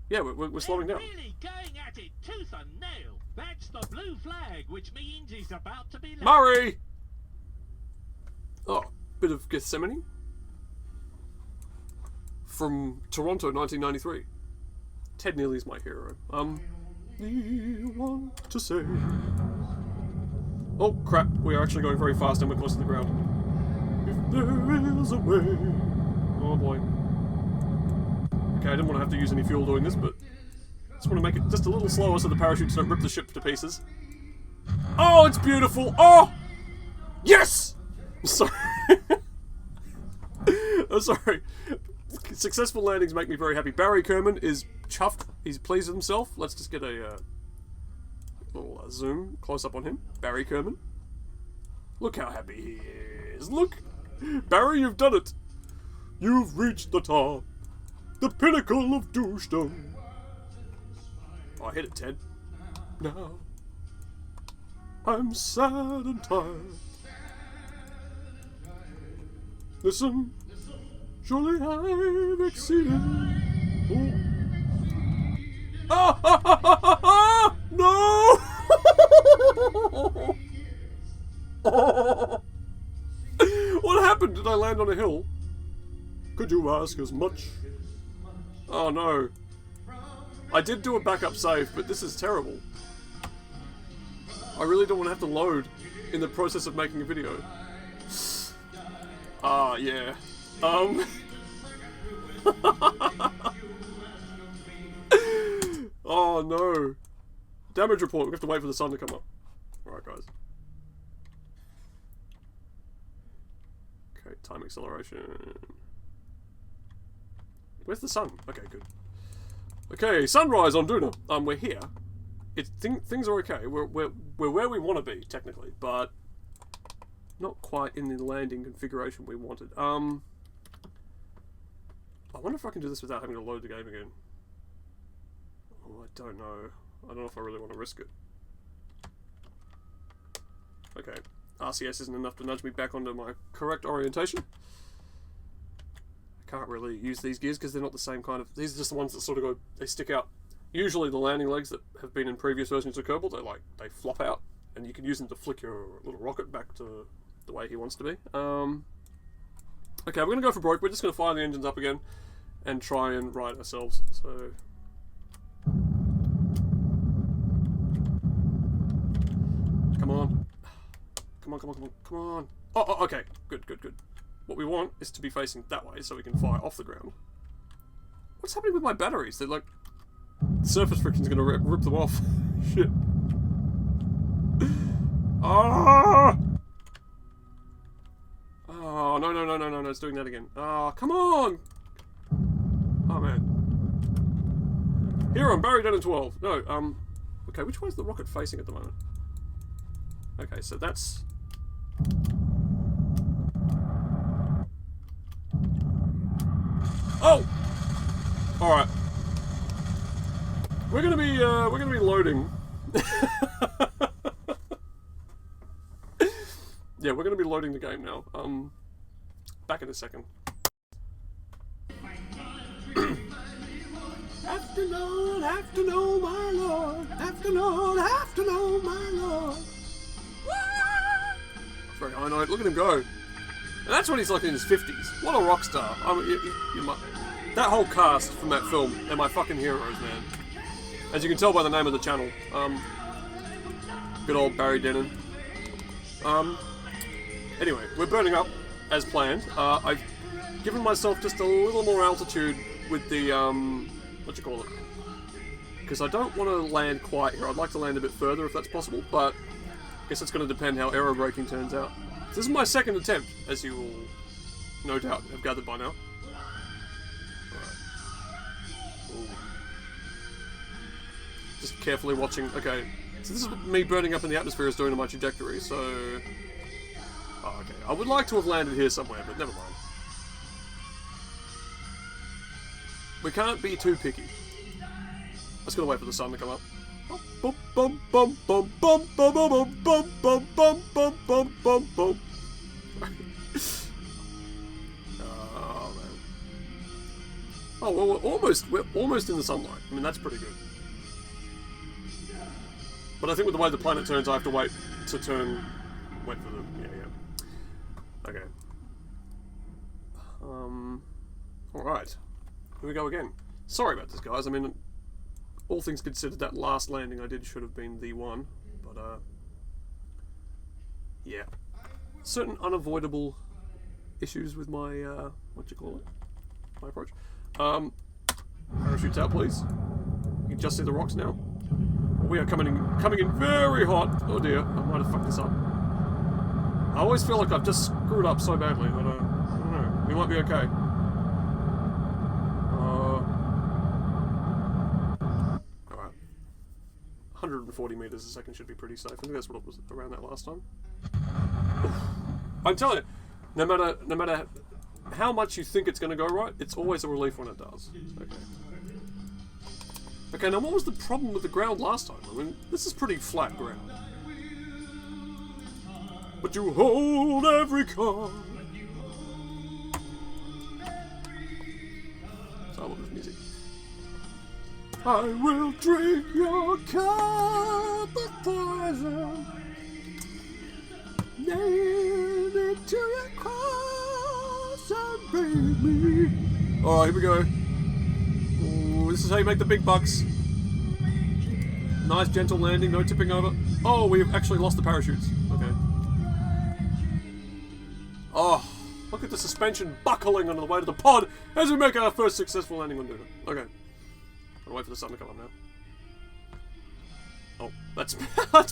Yeah, we're slowing down. Really going at it tooth and nail. That's the blue flag, which means he's about to be landed. Murray! Oh, bit of Gethsemane. From Toronto, 1993. Ted Neely's my hero. You want to say... Oh, crap. We are actually going very fast and we're close to the ground. If there is a way... Oh, boy. Okay, I didn't want to have to use any fuel doing this, but... I just want to make it just a little slower so the parachutes don't rip the ship to pieces. Oh, it's beautiful! Oh! Yes! Sorry. Oh, sorry. Successful landings make me very happy. Barry Kerbin is chuffed. He's pleased with himself. Let's just get a little zoom close up on him. Barry Kerbin. Look how happy he is. Look! Barry, you've done it! You've reached the top. The pinnacle of douchedom. Oh, I hit it, Ted. Now, I'm sad and tired. Listen, surely I've exceeded. Oh. Ah! No! What happened? Did I land on a hill? Could you ask as much? Oh no. I did do a backup save, but this is terrible. I really don't want to have to load in the process of making a video. Ah, yeah. Oh no. Damage report, we have to wait for the sun to come up. Alright guys. Okay, time acceleration. Where's the sun? Okay, good. Okay, sunrise on Duna. We're here. Things are okay. We're where we want to be, technically, but not quite in the landing configuration we wanted. I wonder if I can do this without having to load the game again. Oh, I don't know. I don't know if I really want to risk it. Okay, RCS isn't enough to nudge me back onto my correct orientation. I can't really use these gears because they're not the same kind of... These are just the ones that sort of go... They stick out. Usually the landing legs that have been in previous versions of Kerbal, they flop out, and you can use them to flick your little rocket back to the way he wants to be. Okay, we're going to go for broke. We're just going to fire the engines up again and try and ride ourselves. So... Come on. Come on, come on, come on, come on. Oh, okay. Good, good, good. What we want is to be facing that way so we can fire off the ground. What's happening with my batteries? They're like... Surface friction's gonna rip them off. Shit. Ah! Oh, no, no, no, no, no, no, it's doing that again. Oh, come on! Oh, man. Here, I'm buried down in 12. No, okay, which way is the rocket facing at the moment? Okay, so that's... Oh! Alright. We're gonna be loading. Yeah, we're gonna be loading the game now. Back in a second. have to know, my lord. Have to know, my lord. Very high note. Look at him go. And that's when he's like in his 50s. What a rock star. I mean, that whole cast from that film, they're my fucking heroes, man. As you can tell by the name of the channel. Good old Barry Dennen. Anyway, we're burning up as planned. I've given myself just a little more altitude with the, what you call it? Because I don't want to land quite here. I'd like to land a bit further if that's possible, but I guess it's going to depend how aerobraking turns out. This is my second attempt, as you will no doubt have gathered by now. Alright. Just carefully watching. Okay, so this is what me burning up in the atmosphere is doing to my trajectory, so... Oh, okay. I would like to have landed here somewhere, but never mind. We can't be too picky. Let's gotta wait for the sun to come up. Bum bum bum bum bum bum bum bum bum bum bum bum bum bum. Oh man. Oh well, we're almost in the sunlight. I mean, that's pretty good. But I think with the way the planet turns, I have to wait for the okay. Alright. Here we go again. Sorry about this, guys. I mean, all things considered, that last landing I did should have been the one. But, yeah. Certain unavoidable issues with my, what you call it? My approach. Parachutes out, please. You can just see the rocks now. We are coming in very hot. Oh dear, I might have fucked this up. I always feel like I've just screwed up so badly, but, I don't know. We might be okay. Alright. 140 meters a second should be pretty safe. I think that's what it was around that last time. I'm telling you, no matter how much you think it's going to go right, it's always a relief when it does. Okay. Okay, now what was the problem with the ground last time? I mean, this is pretty flat ground. But you hold every card. So I love this music. I will drink your cup of poison. Nail it to your cross and break me. Alright, here we go. Ooh, this is how you make the big bucks. Nice gentle landing, no tipping over. Oh, we've actually lost the parachutes. Okay. Oh, look at the suspension buckling on the way to the pod as we make our first successful landing on Duna. Okay. I'll wait for the sun to come up now. Oh, that's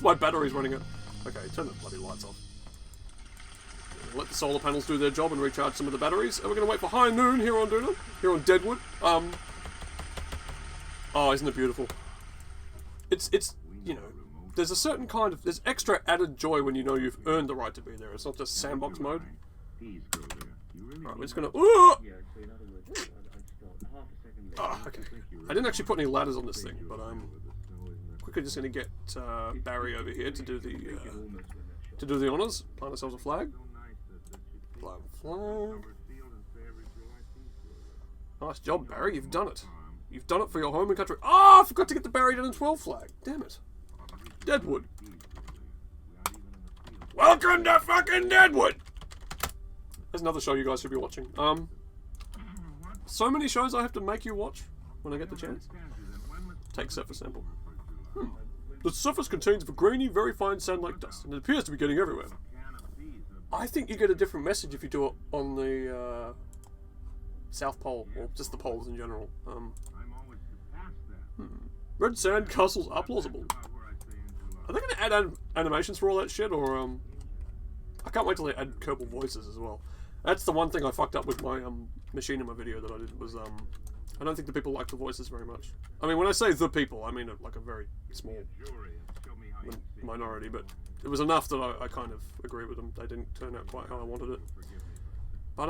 my batteries running out. Okay, turn the bloody lights off. Let the solar panels do their job and recharge some of the batteries. And we're going to wait for high noon here on Duna, here on Deadwood. Oh, isn't it beautiful? It's you know, there's a certain kind of, there's extra added joy when you know you've earned the right to be there. It's not just sandbox mode. Alright, we're just going to... Oh, okay. I didn't actually put any ladders on this thing, but I'm quickly just going to get Barry over here to do the honours. Plant ourselves a flag. Plant flag. Nice job, Barry. You've done it. You've done it for your home and country. Oh, I forgot to get the Barry Dennen 12 flag. Damn it. Deadwood. Welcome to fucking Deadwood! There's another show you guys should be watching. So many shows I have to make you watch when I get the chance. Take surface sample. The surface contains a grainy, very fine sand like dust, and it appears to be getting everywhere. I think you get a different message if you do it on the South Pole, or just the poles in general. Red sand castles are plausible. Are they going to add animations for all that shit, or I can't wait till they add Kerbal voices as well. That's the one thing I fucked up with my machinima video that I did, was I don't think the people like the voices very much. I mean, when I say the people, I mean like a very small minority, but it was enough that I kind of agree with them. They didn't turn out quite how I wanted it. But,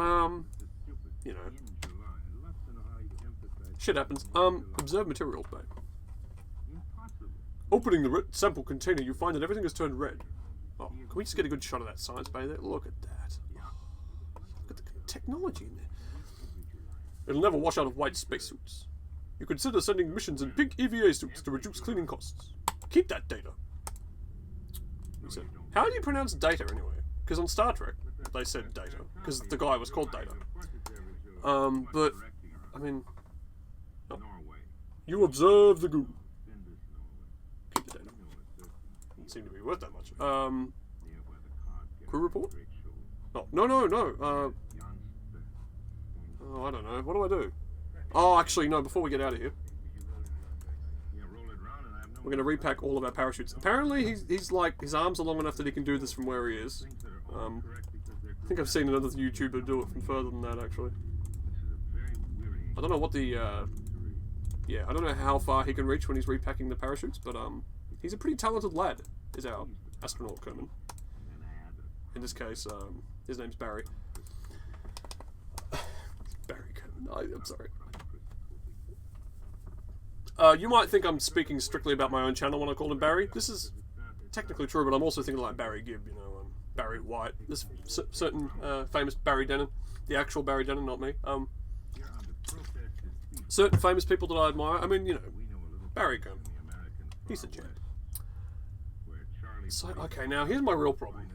you know. Shit happens. Observe material, babe. Opening the sample container, you find that everything has turned red. Oh, can we just get a good shot of that science bay there? Look at that. Look at the technology in there. It'll never wash out of white spacesuits. You consider sending missions in pink EVA suits to reduce cleaning costs. Keep that data. How do you pronounce data anyway? Because on Star Trek, they said data. Because the guy was called Data. But, I mean... Oh. You observe the goo. Keep the data. Doesn't seem to be worth that much. Crew report? Oh, no. Oh, I don't know. What do I do? Oh, actually, no, before we get out of here. We're going to repack all of our parachutes. Apparently, he's like, his arms are long enough that he can do this from where he is. I think I've seen another YouTuber do it from further than that, actually. I don't know what the, yeah, I don't know how far he can reach when he's repacking the parachutes, but, he's a pretty talented lad, is our astronaut, Kerbin. In this case, his name's Barry. Barry Kerbin. I'm sorry. You might think I'm speaking strictly about my own channel when I call him Barry. This is technically true, but I'm also thinking like Barry Gibb, you know, Barry White. This certain famous Barry Denon, the actual Barry Denon, not me. Certain famous people that I admire. I mean, you know, Barry Kerbin. He's a champ. So, okay, now here's my real problem.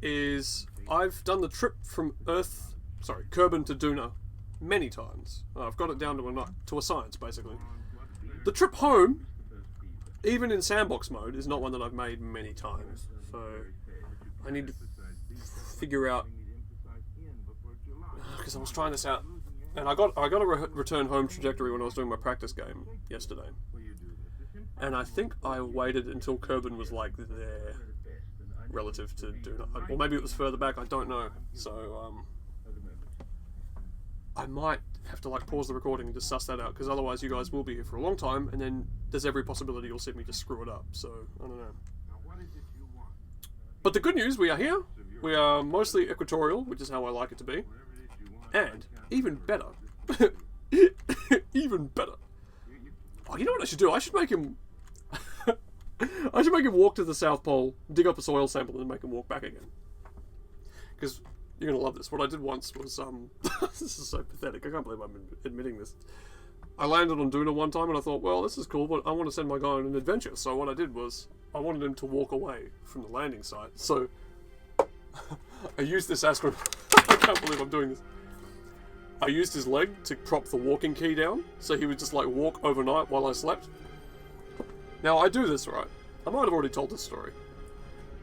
Is I've done the trip from Kerbin to Duna many times. I've got it down to a science, basically. The trip home, even in sandbox mode, is not one that I've made many times. So I need to figure out, because I was trying this out, and I got a return home trajectory when I was doing my practice game yesterday, and I think I waited until Kerbin was like there relative to Duna, or maybe it was further back. I don't know. So I might have to like pause the recording and just suss that out, because otherwise you guys will be here for a long time, and then there's every possibility you'll see me just screw it up. So I don't know. But the good news, we are here. We are mostly equatorial, which is how I like it to be, and even better, even better. Oh, you know what I should do? I should make him. I should make him walk to the South Pole, dig up a soil sample, and make him walk back again. Because you're gonna love this. What I did once was, this is so pathetic. I can't believe I'm admitting this. I landed on Duna one time and I thought, well, this is cool, but I want to send my guy on an adventure. So what I did was, I wanted him to walk away from the landing site. So, I used this astronaut. I can't believe I'm doing this. I used his leg to prop the walking key down, so he would just like walk overnight while I slept. Now I do this, right? I might have already told this story.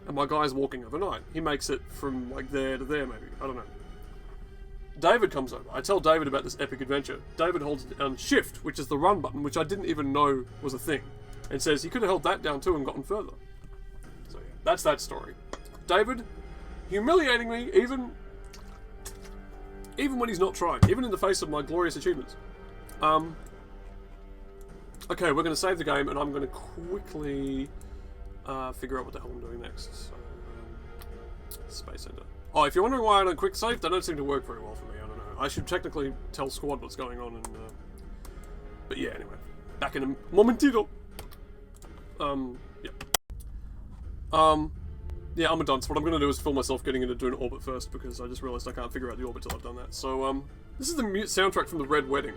And my guy's walking overnight. He makes it from like there to there, maybe. I don't know. David comes over. I tell David about this epic adventure. David holds down shift, which is the run button, which I didn't even know was a thing, and says he could have held that down too and gotten further. So yeah, that's that story. David, humiliating me even when he's not trying, even in the face of my glorious achievements. Okay, we're going to save the game, and I'm going to quickly figure out what the hell I'm doing next. So, Space Center. Oh, if you're wondering why I don't quick save, they don't seem to work very well for me. I don't know. I should technically tell Squad what's going on. But yeah, anyway. Back in a momentito. Yeah. Yeah, I'm a dunce. What I'm going to do is film myself getting into Duna orbit first, because I just realised I can't figure out the orbit till I've done that. So, this is the soundtrack from The Red Wedding.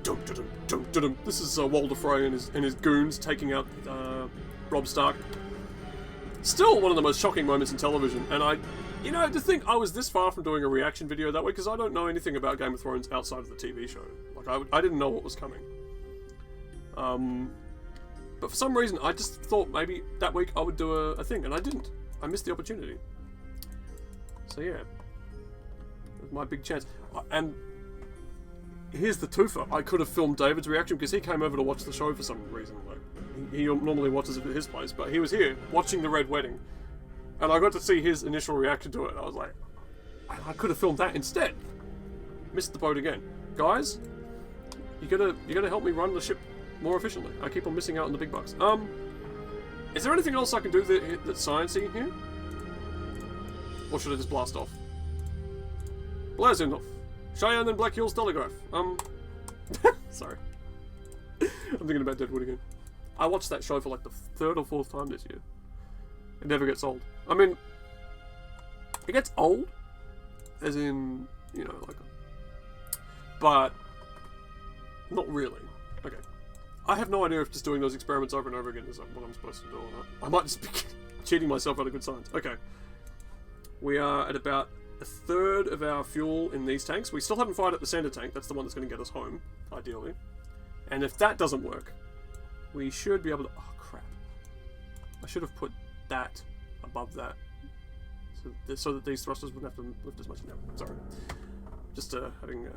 Dum, dum, dum, dum, dum. This is Walder Frey and his goons taking out Robb Stark. Still one of the most shocking moments in television, and you know, to think I was this far from doing a reaction video that way, because I don't know anything about Game of Thrones outside of the TV show. Like, I didn't know what was coming. But for some reason, I just thought maybe that week I would do a thing, and I didn't. I missed the opportunity. So yeah. It was my big chance. And here's the twofer. I could have filmed David's reaction, because he came over to watch the show for some reason. Like, he normally watches it at his place, but he was here watching The Red Wedding, and I got to see his initial reaction to it. I was like, I could have filmed that instead. Missed the boat again, guys. You gotta help me run the ship more efficiently. I keep on missing out on the big bucks. Is there anything else I can do that's sciencey here, or should I just blast off? Blast off. Cheyenne and Black Hills Telegraph. Sorry. I'm thinking about Deadwood again. I watched that show for like the third or fourth time this year. It never gets old. I mean, it gets old, as in, you know, like, but not really. I have no idea if just doing those experiments over and over again is what I'm supposed to do or not. I might just be cheating myself out of good science. Okay. We are at about a third of our fuel in these tanks. We still haven't fired at the center tank. That's the one that's going to get us home, ideally. And if that doesn't work, we should be able to... Oh, crap. I should have put that above that. So that these thrusters wouldn't have to lift as much. No, sorry. Just having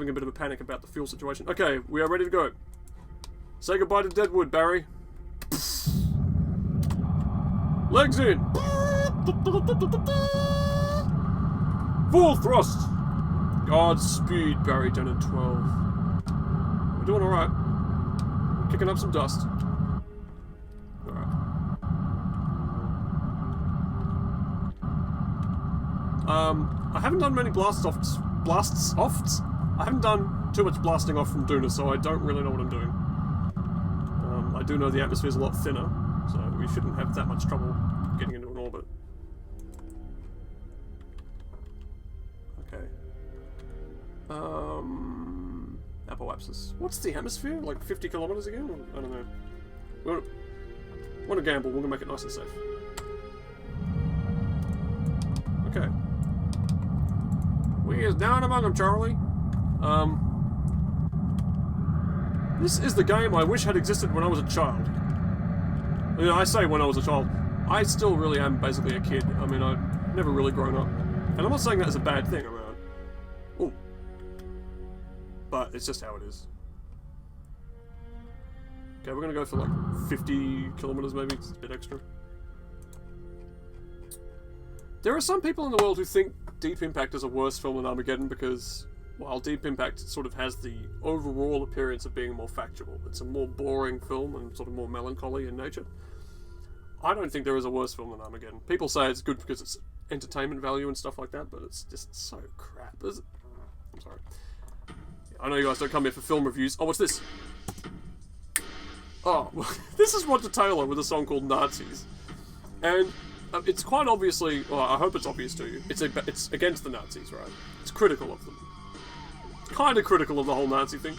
a bit of a panic about the fuel situation. Okay, we are ready to go. Say goodbye to Deadwood, Barry. Legs in. Full thrust. Godspeed, Barry 10 and 12. We're doing alright. Kicking up some dust. Alright. I haven't done many blasts offs. I haven't done too much blasting off from Duna, so I don't really know what I'm doing. I do know the atmosphere's a lot thinner, so we shouldn't have that much trouble getting into an orbit. Okay. Apoapsis. What's the atmosphere? Like 50 kilometers again? I don't know. We want to gamble. We're going to make it nice and safe. Okay. We is down among them, Charlie. This is the game I wish had existed when I was a child. I mean, I say when I was a child. I still really am basically a kid. I mean, I've never really grown up. And I'm not saying that as a bad thing. Oh. But it's just how it is. Okay, we're gonna go for like 50 kilometers maybe. It's a bit extra. There are some people in the world who think Deep Impact is a worse film than Armageddon because, while Deep Impact sort of has the overall appearance of being more factual, it's a more boring film and sort of more melancholy in nature. I don't think there is a worse film than Armageddon. People say it's good because it's entertainment value and stuff like that, but it's just so crap. I'm sorry. I know you guys don't come here for film reviews. Oh, what's this? Oh, this is Roger Taylor with a song called Nazis. And it's quite obviously, well, I hope it's obvious to you, it's against the Nazis, right? It's critical of them. Kind of critical of the whole Nazi thing.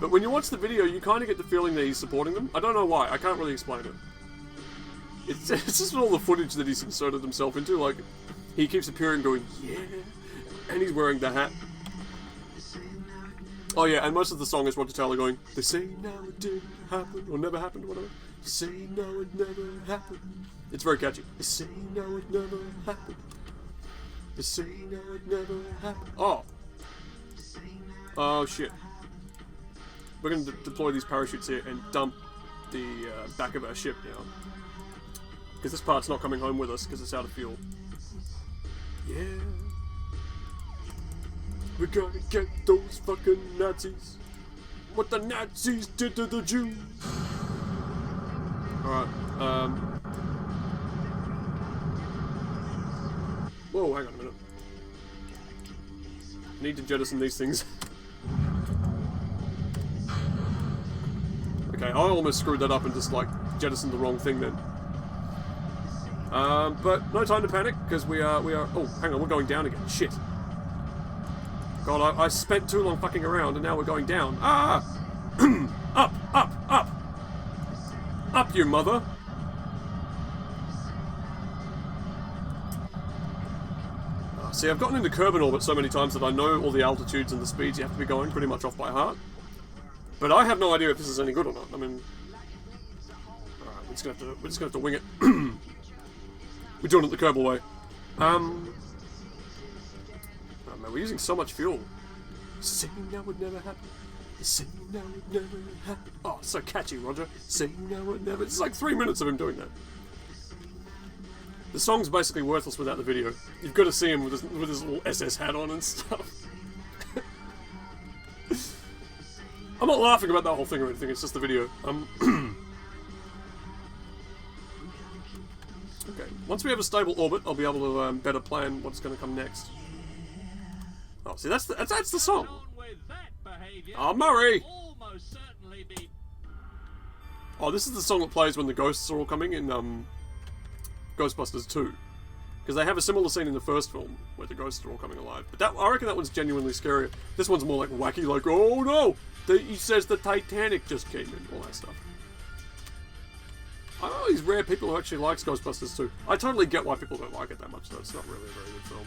But when you watch the video, you kind of get the feeling that he's supporting them. I don't know why, I can't really explain it. It's just all the footage that he's inserted himself into, like, he keeps appearing going, yeah, and he's wearing the hat. Oh yeah, and most of the song is Roger Taylor going, they say now it didn't happen, or never happened, or whatever. They say now it never happened. It's very catchy. They say now it never happened. They say now it never happened. Oh. Oh shit. We're going to deploy these parachutes here and dump the back of our ship now. Because this part's not coming home with us because it's out of fuel. Yeah. We're gonna get those fucking Nazis. What the Nazis did to the Jews. Alright, whoa, hang on a minute. I need to jettison these things. Okay, I almost screwed that up and just, like, jettisoned the wrong thing then. But no time to panic, because we are, oh, hang on, we're going down again. Shit. God, I spent too long fucking around, and now we're going down. Ah! Up, up, up! Up, you mother! See, I've gotten into Kerbin orbit so many times that I know all the altitudes and the speeds you have to be going pretty much off by heart. But I have no idea if this is any good or not. I mean... Alright, we're just gonna have to wing it. We're doing it the Kerbal way. Oh man, we're using so much fuel. Say now would never happen. Say now would never happen. Oh, so catchy, Roger. Say now would never. It's like 3 minutes of him doing that. The song's basically worthless without the video. You've got to see him with his little SS hat on and stuff. I'm not laughing about that whole thing or anything. It's just the video. Okay. Once we have a stable orbit, I'll be able to better plan what's going to come next. Oh, see, that's the song. Oh, Murray! Oh, this is the song that plays when the ghosts are all coming in Ghostbusters 2. Because they have a similar scene in the first film where the ghosts are all coming alive. But that, I reckon that one's genuinely scarier. This one's more like wacky, like, oh no! He says the Titanic just came in, all that stuff. I know these rare people who actually likes Ghostbusters too. I totally get why people don't like it that much, though. It's not really a very good film.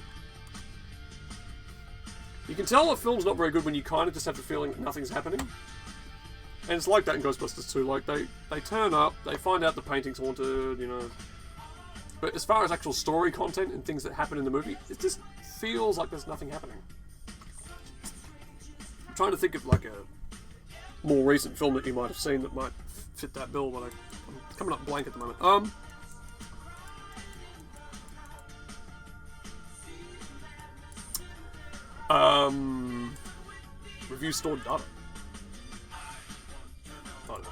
You can tell a film's not very good when you kind of just have the feeling that nothing's happening. And it's like that in Ghostbusters too. Like, they turn up, they find out the painting's haunted, you know. But as far as actual story content and things that happen in the movie, it just feels like there's nothing happening. I'm trying to think of like a more recent film that you might have seen that might fit that bill, but I'm coming up blank at the moment. Review stored data. I don't know.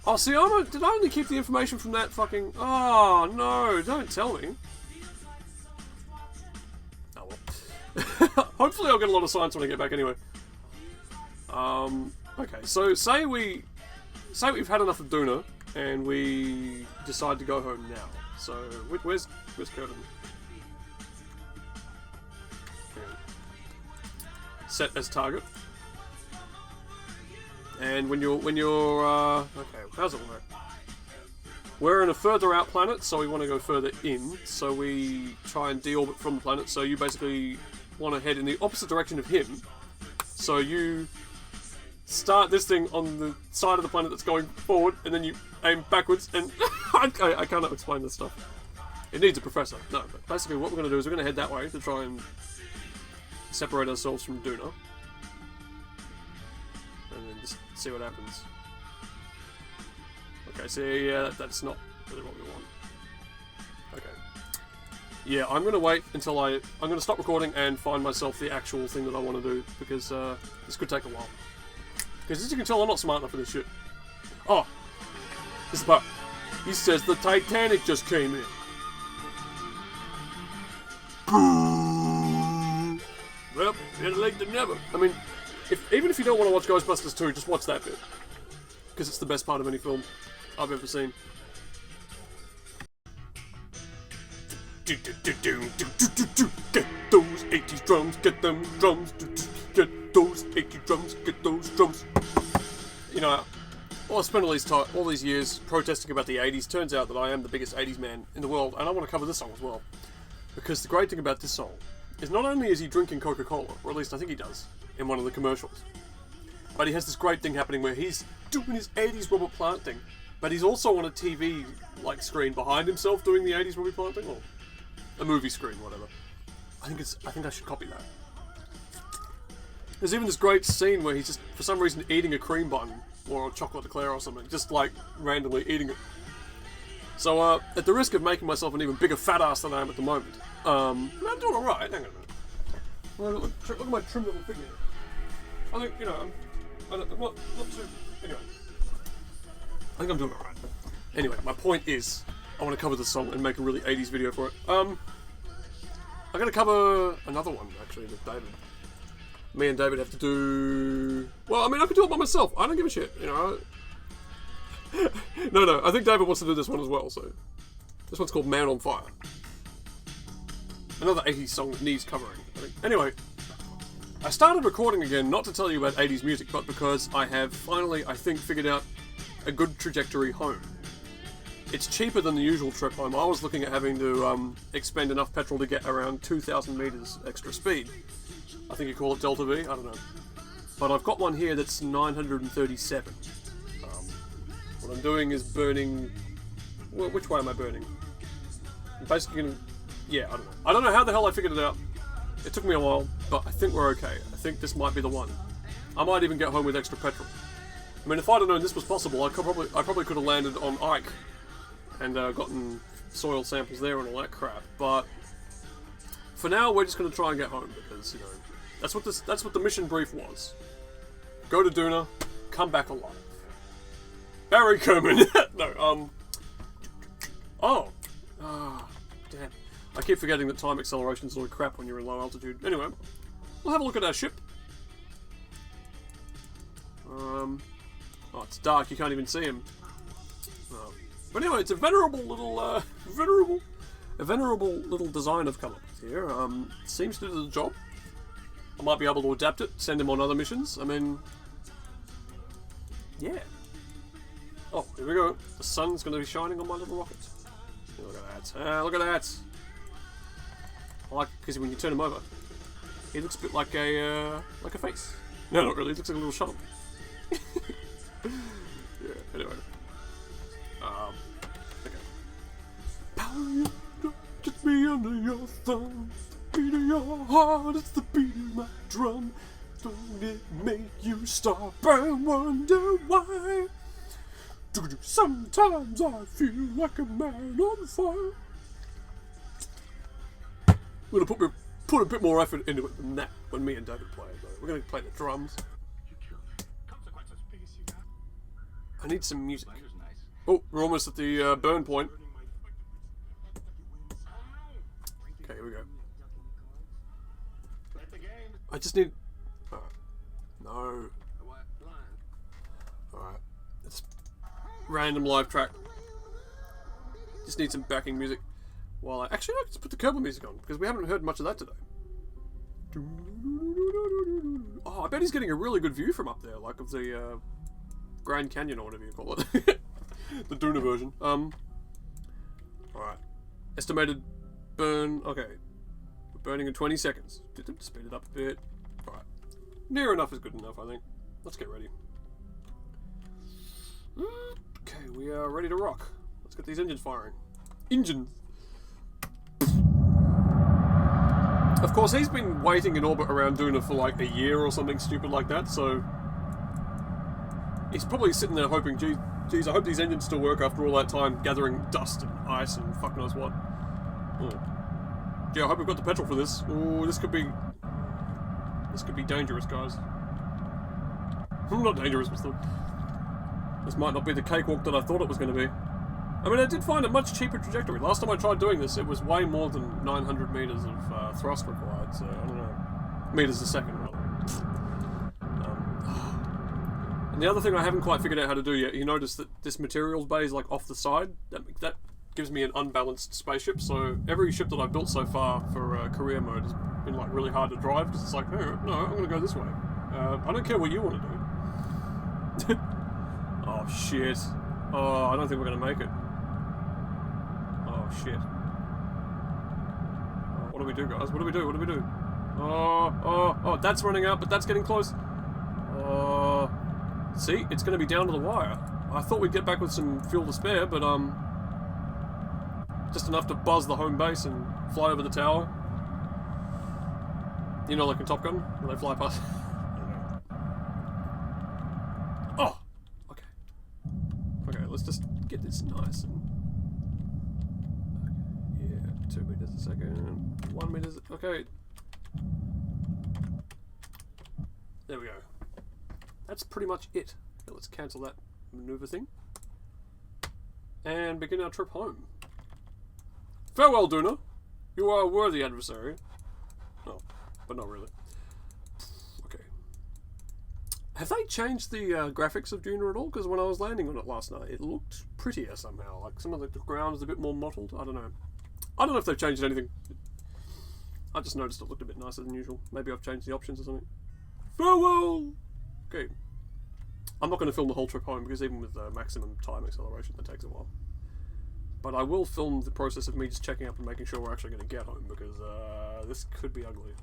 Oh, see, did I only keep the information from that fucking... Oh, no, don't tell me. Oh, well. Hopefully I'll get a lot of science when I get back anyway. Okay, so say we've had enough of Duna, and we decide to go home now. So, where's Kerbin? Set as target. And when you're okay, how's it work? We're in a further out planet, so we want to go further in. So we try and deorbit from the planet. So you basically want to head in the opposite direction of him. So you start this thing on the side of the planet that's going forward, and then you aim backwards. And I cannot explain this stuff. It needs a professor. No, but basically what we're going to do is we're going to head that way to try and separate ourselves from Duna. And then just see what happens. Okay, so yeah, that's not really what we want. Okay. Yeah, I'm gonna wait until I'm gonna stop recording and find myself the actual thing that I want to do, because this could take a while. Because as you can tell, I'm not smart enough for this shit. Oh! This is the part. He says the Titanic just came in. Well, better late than never. I mean, even if you don't want to watch Ghostbusters 2, just watch that bit. Because it's the best part of any film I've ever seen. Get those 80s drums, get them drums. Get those 80s drums, get those drums. You know, I spent all these years protesting about the 80s. Turns out that I am the biggest 80s man in the world, and I want to cover this song as well. Because the great thing about this song is not only is he drinking Coca-Cola, or at least I think he does, in one of the commercials, but he has this great thing happening where he's doing his 80s Robert Plant thing, but he's also on a TV like screen behind himself doing the 80s Robert Plant thing, or a movie screen, whatever. I think I should copy that. There's even this great scene where he's just, for some reason, eating a cream bun, or a chocolate eclair or something, just like randomly eating it. So, at the risk of making myself an even bigger fat ass than I am at the moment, I'm doing alright, hang on a minute. Look at my trim little figure. I think, you know, I'm not too... Anyway. I think I'm doing alright. Anyway, my point is, I want to cover this song and make a really 80s video for it. I'm going to cover another one, actually, with David. Me and David have to do... Well, I mean, I could do it by myself. I don't give a shit, you know. No, I think David wants to do this one as well, so... This one's called Man on Fire. Another 80s song that needs covering, I think. Anyway, I started recording again, not to tell you about 80s music, but because I have finally, I think, figured out a good trajectory home. It's cheaper than the usual trip home. I was looking at having to expend enough petrol to get around 2,000 meters extra speed. I think you call it Delta V, I don't know. But I've got one here that's 937. What I'm doing is burning... Well, which way am I burning? I'm basically gonna... Yeah, I don't know. I don't know how the hell I figured it out. It took me a while, but I think we're okay. I think this might be the one. I might even get home with extra petrol. I mean, if I'd have known this was possible, I probably could have landed on Ike and gotten soil samples there and all that crap. But for now, we're just going to try and get home because, you know, that's what the mission brief was. Go to Duna, come back alive. Barry Kerbin. No, Oh. Ah, damn. I keep forgetting that time acceleration's all crap when you're in low altitude. Anyway, we'll have a look at our ship. Oh, it's dark, you can't even see him. But anyway, it's a venerable little, venerable little design I've come up with here. Seems to do the job. I might be able to adapt it, send him on other missions. I mean, yeah. Oh, here we go. The sun's going to be shining on my little rocket. Look at that. Look at that. I like it because when you turn him over, he looks a bit like a face. No, not really. It looks like a little shuttle. Yeah. Anyway. Okay. Power just me under your thumb. Beat of your heart, it's the beat of my drum. Don't it make you stop and wonder why? Sometimes I feel like a man on fire. We're gonna put a bit more effort into it than that when me and David play it, though. We're gonna play the drums. I need some music. Oh, we're almost at the burn point. Okay, here we go. I just need... no. Alright. It's random live track. Just need some backing music. While actually, I can put the Kerbin music on, because we haven't heard much of that today. Oh, I bet he's getting a really good view from up there, like of the Grand Canyon or whatever you call it. The Duna version. Alright. Estimated burn... okay. We're burning in 20 seconds. Speed it up a bit. Alright. Near enough is good enough, I think. Let's get ready. Okay, we are ready to rock. Let's get these engines firing. Engines! Of course, he's been waiting in orbit around Duna for like a year or something stupid like that, so... he's probably sitting there hoping, geez, I hope these engines still work after all that time gathering dust and ice and fuck knows what. Oh. Yeah, I hope we've got the petrol for this. Oh, this could be dangerous, guys. Not dangerous, but still. This might not be the cakewalk that I thought it was going to be. I mean, I did find a much cheaper trajectory. Last time I tried doing this, it was way more than 900 meters of thrust required, so I don't know. Meters a second, rather. And the other thing I haven't quite figured out how to do yet, you notice that this materials bay is like off the side. That gives me an unbalanced spaceship, so every ship that I've built so far for career mode has been like really hard to drive, because it's like, no, I'm going to go this way. I don't care what you want to do. Oh, shit. Oh, I don't think we're going to make it. Oh, shit. Oh, what do we do, guys? What do we do? What do we do? Oh, that's running out, but that's getting close. Oh, see? It's going to be down to the wire. I thought we'd get back with some fuel to spare, but, just enough to buzz the home base and fly over the tower. You know, like in Top Gun, when they fly past. Oh! Okay. Okay, let's just get this nice and... yeah, 2 meters a second, 1 meter... okay. There we go. That's pretty much it. Now let's cancel that maneuver thing. And begin our trip home. Farewell, Duna. You are a worthy adversary. Oh, but not really. Okay. Have they changed the graphics of Duna at all? Because when I was landing on it last night, it looked prettier somehow. Like some of the ground is a bit more mottled. I don't know. I don't know if they've changed anything. I just noticed it looked a bit nicer than usual. Maybe I've changed the options or something. Farewell! Okay. I'm not going to film the whole trip home, because even with maximum time acceleration, that takes a while. But I will film the process of me just checking up and making sure we're actually going to get home, because this could be ugly.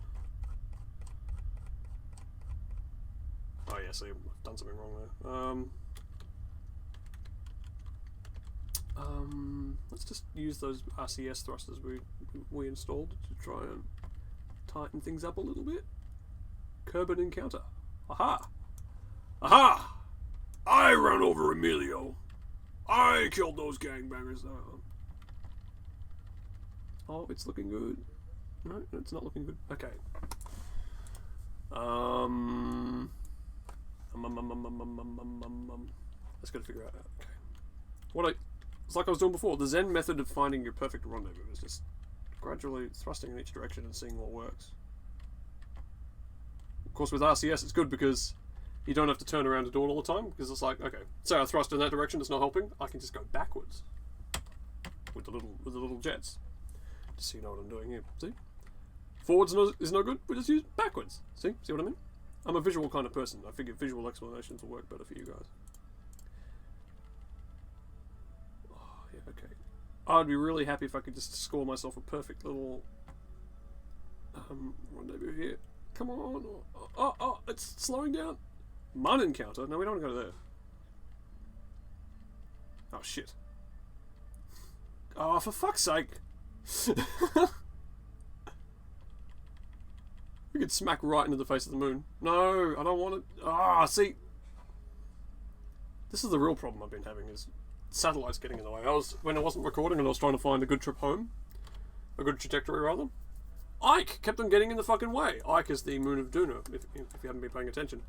Oh yeah, see, I've done something wrong there. Let's just use those RCS thrusters we installed to try and tighten things up a little bit. Kerbin encounter. Aha! Aha! I ran over Emilio. I killed those gangbangers. Oh, it's looking good. No, it's not looking good. Okay. Let's go to figure out. Okay. It's like I was doing before. The Zen method of finding your perfect rendezvous is just gradually thrusting in each direction and seeing what works. Of course, with RCS, it's good because you don't have to turn around to do it all the time, because it's like, okay, say I thrust in that direction, it's not helping, I can just go backwards. with the little jets. Just so you know what I'm doing here. See? Forwards is no good. We just use backwards. See what I mean? I'm a visual kind of person. I figure visual explanations will work better for you guys. Oh, yeah, okay. I'd be really happy if I could just score myself a perfect little rendezvous here. Come on. Oh, it's slowing down. Mun encounter? No, we don't want to go there. Oh, shit. Oh, for fuck's sake. We could smack right into the face of the moon. No, I don't want it. Ah, see. This is the real problem I've been having, is satellites getting in the way. When I wasn't recording and I was trying to find a good trip home, a good trajectory rather, Ike kept on getting in the fucking way. Ike is the moon of Duna, if you haven't been paying attention.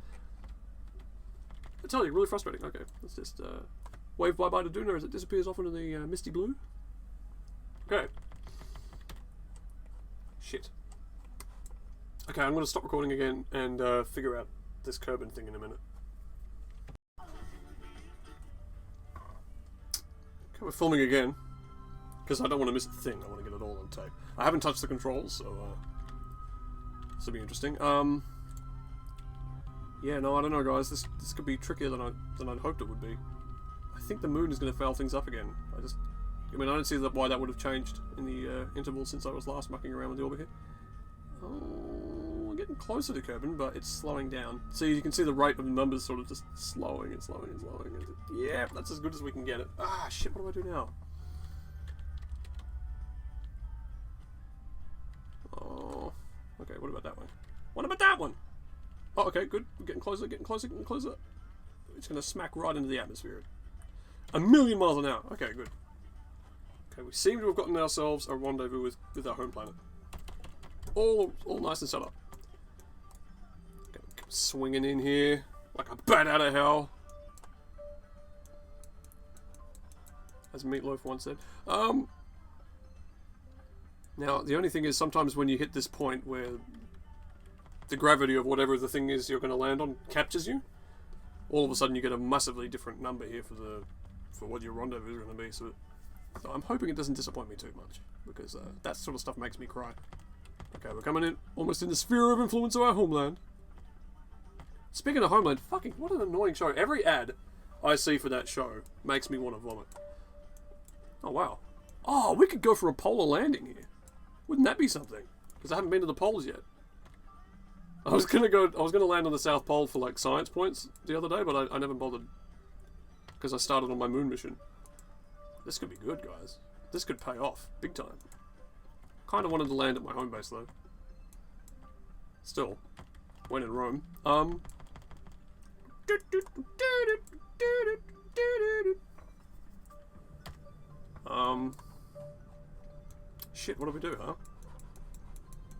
I tell you, really frustrating. Okay, let's just wave bye-bye to Duna as it disappears off into the misty blue. Okay. Shit. Okay, I'm going to stop recording again and figure out this Kerbin thing in a minute. Okay, we're filming again. Because I don't want to miss a thing. I want to get it all on tape. I haven't touched the controls, so this will be interesting. Yeah, no, I don't know, guys. This could be trickier than I'd hoped it would be. I think the moon is going to foul things up again. I mean, I don't see why that would have changed in the interval since I was last mucking around with the orbit here. Oh, we're getting closer to Kerbin, but it's slowing down. See, you can see the rate of the numbers sort of just slowing and slowing and slowing. Yeah, that's as good as we can get it. Ah, shit, what do I do now? Oh, okay, what about that one? What about that one? Oh, okay, good. We're getting closer, getting closer, getting closer. It's going to smack right into the atmosphere. 1,000,000 miles an hour. Okay, good. Okay, we seem to have gotten ourselves a rendezvous with our home planet. All nice and set up. Okay, swinging in here like a bat out of hell. As Meatloaf once said. Now, the only thing is sometimes when you hit this point where the gravity of whatever the thing is you're going to land on captures you, all of a sudden you get a massively different number here for what your rendezvous is going to be. So I'm hoping it doesn't disappoint me too much, because that sort of stuff makes me cry. Okay, we're coming in almost in the sphere of influence of our homeland. Speaking of homeland, fucking what an annoying show. Every ad I see for that show makes me want to vomit. Oh wow. Oh, we could go for a polar landing here. Wouldn't that be something? Because I haven't been to the poles yet. I was gonna land on the South Pole for like science points the other day, but I never bothered. Because I started on my moon mission. This could be good, guys. This could pay off big time. Kind of wanted to land at my home base though. Still, when in Rome. Shit, what do we do, huh?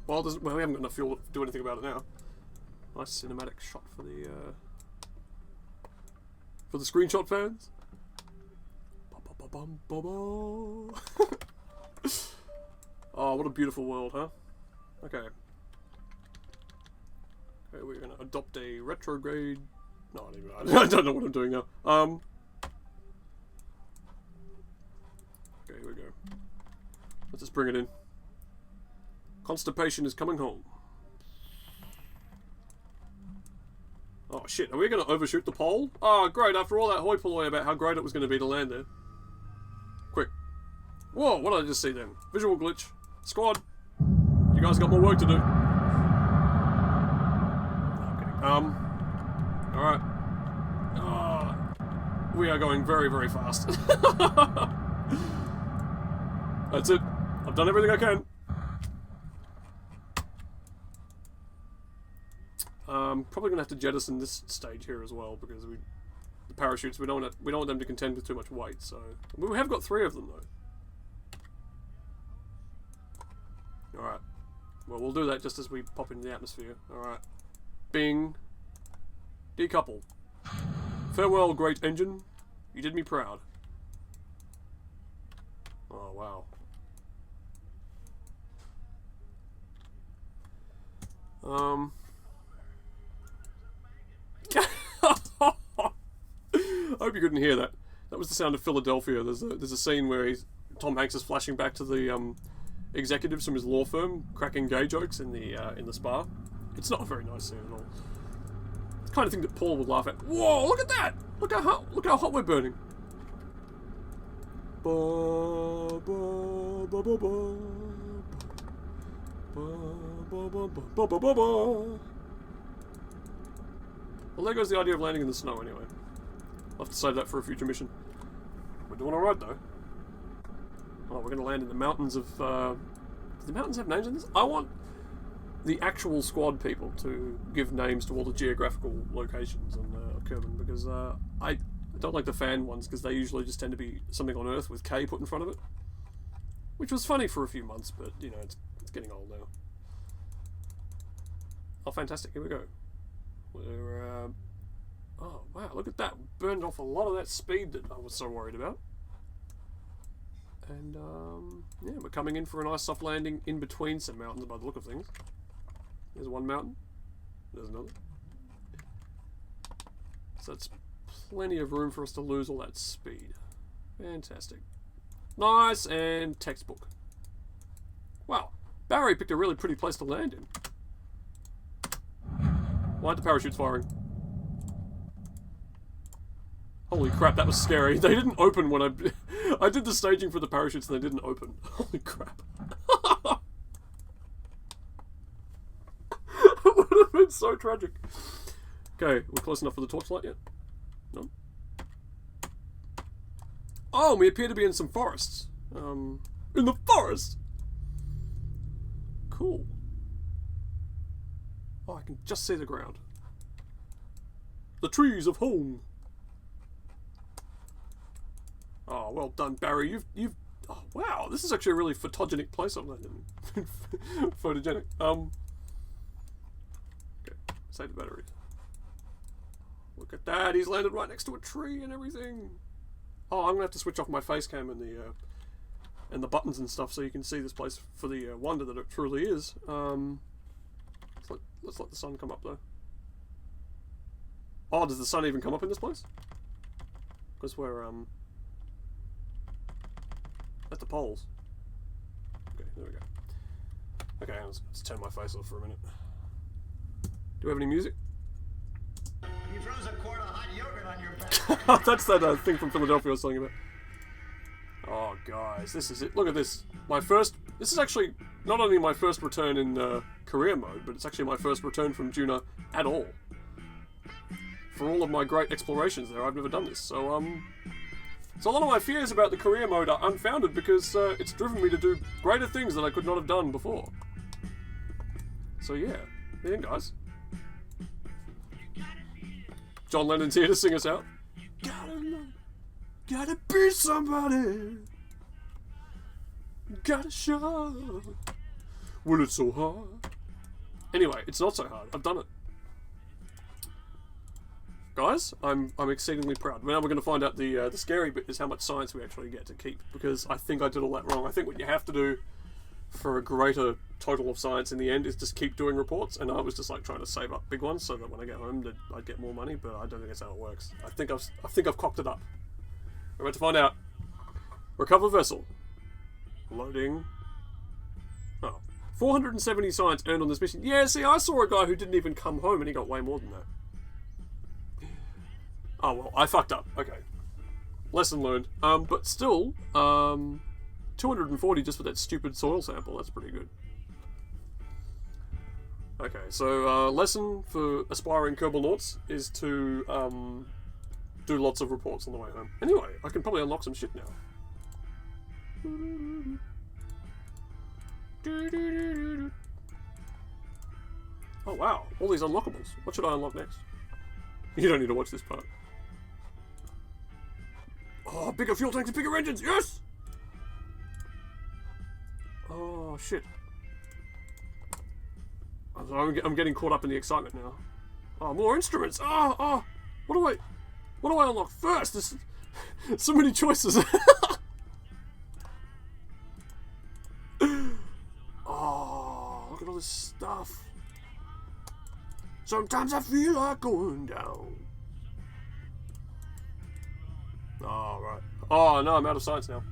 Well, we haven't got enough fuel to do anything about it now. Nice cinematic shot for the screenshot fans. Oh, what a beautiful world, huh? Okay. Okay, we're gonna adopt a retrograde. No, I don't know what I'm doing now. Okay, here we go. Let's just bring it in. Constipation is coming home. Oh shit, are we gonna overshoot the pole? Oh great, after all that hoi polloi about how great it was gonna be to land there. Quick. Whoa, what did I just see then? Visual glitch. Squad, you guys got more work to do. Okay. Alright. We are going very, very fast. That's it. I've done everything I can. Probably gonna have to jettison this stage here as well, because the parachutes, we don't want them to contend with too much weight. So we have got 3 of them though. All right. Well, we'll do that just as we pop into the atmosphere. All right. Bing. Decouple. Farewell, great engine. You did me proud. Oh wow. I hope you couldn't hear that. That was the sound of Philadelphia. There's a scene where Tom Hanks is flashing back to the executives from his law firm cracking gay jokes in the spa. It's not a very nice scene at all. It's the kind of thing that Paul would laugh at. Whoa! Look at that! Look how hot we're burning. Ba, ba, ba, ba, ba. Ba, ba, ba, ba, ba, ba, ba. Well, there goes the idea of landing in the snow anyway. I'll have to save that for a future mission. We're doing alright though. Oh, we're going to land in the mountains of... do the mountains have names in this? I want the actual squad people to give names to all the geographical locations on Kerbin, because I don't like the fan ones, because they usually just tend to be something on Earth with K put in front of it. Which was funny for a few months, but, you know, it's getting old now. Oh, fantastic. Here we go. We're... oh, wow, look at that. Burned off a lot of that speed that I was so worried about. And, yeah, we're coming in for a nice soft landing in between some mountains by the look of things. There's one mountain. There's another. So that's plenty of room for us to lose all that speed. Fantastic. Nice, and textbook. Wow, Barry picked a really pretty place to land in. Why aren't the parachutes firing? Holy crap, that was scary. They didn't open when I did the staging for the parachutes and they didn't open. Holy crap. It would have been so tragic. Okay, we're close enough for the torchlight yet? No? Oh, we appear to be in some forests. In the forest! Cool. Oh, I can just see the ground. The trees of home. Oh, well done, Barry. You've. Oh, wow. This is actually a really photogenic place I've landed in. Photogenic. Okay. Save the batteries. Look at that. He's landed right next to a tree and everything. Oh, I'm gonna have to switch off my face cam and the buttons and stuff so you can see this place for the wonder that it truly is. Let's let the sun come up though. Oh, does the sun even come up in this place? Because we're at the poles. Okay, there we go. Okay, let's turn my face off for a minute. Do we have any music? You froze a quart of hot yogurt on your back. That's that thing from Philadelphia I was talking about. Oh, guys, this is it. Look at this. This is actually not only my first return in career mode, but it's actually my first return from Duna at all. For all of my great explorations there, I've never done this. So a lot of my fears about the career mode are unfounded because it's driven me to do greater things that I could not have done before. So yeah, there you go, guys. John Lennon's here to sing us out. Gotta be somebody. Gotta show. Well, it's so hard. Anyway, it's not so hard. I've done it. Guys, I'm exceedingly proud. Now we're going to find out the scary bit is how much science we actually get to keep, because I think I did all that wrong. I think what you have to do for a greater total of science in the end is just keep doing reports, and I was just like trying to save up big ones so that when I get home I'd get more money, but I don't think that's how it works. I think I've cocked it up. We're about to find out. Recover vessel. Loading. Oh. 470 science earned on this mission. Yeah, see, I saw a guy who didn't even come home and he got way more than that. Oh, well, I fucked up. Okay. Lesson learned. But still, 240 just for that stupid soil sample. That's pretty good. Okay, so, lesson for aspiring Kerbinauts is to, do lots of reports on the way home. Anyway, I can probably unlock some shit now. Oh, wow. All these unlockables. What should I unlock next? You don't need to watch this part. Oh, bigger fuel tanks and bigger engines! Yes! Oh, shit. I'm getting caught up in the excitement now. Oh, more instruments! Oh! What do I unlock first? There's so many choices. Oh, look at all this stuff. Sometimes I feel like going down. Oh, right. Oh, no, I'm out of science now.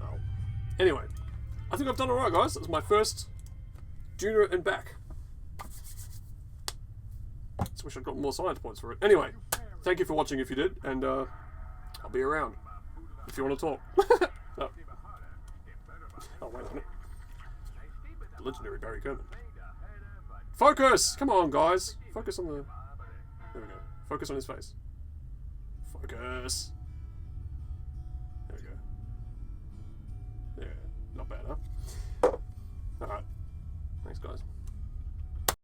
Oh, Anyway, I think I've done alright, guys. That's my first Duna and back. Just wish I'd got more science points for it. Anyway, thank you for watching if you did, and I'll be around if you want to talk. Oh. Oh, wait a minute. The legendary Barry Kerbin. Focus! Come on, guys. Focus on the... There we go. Focus on his face. Focus.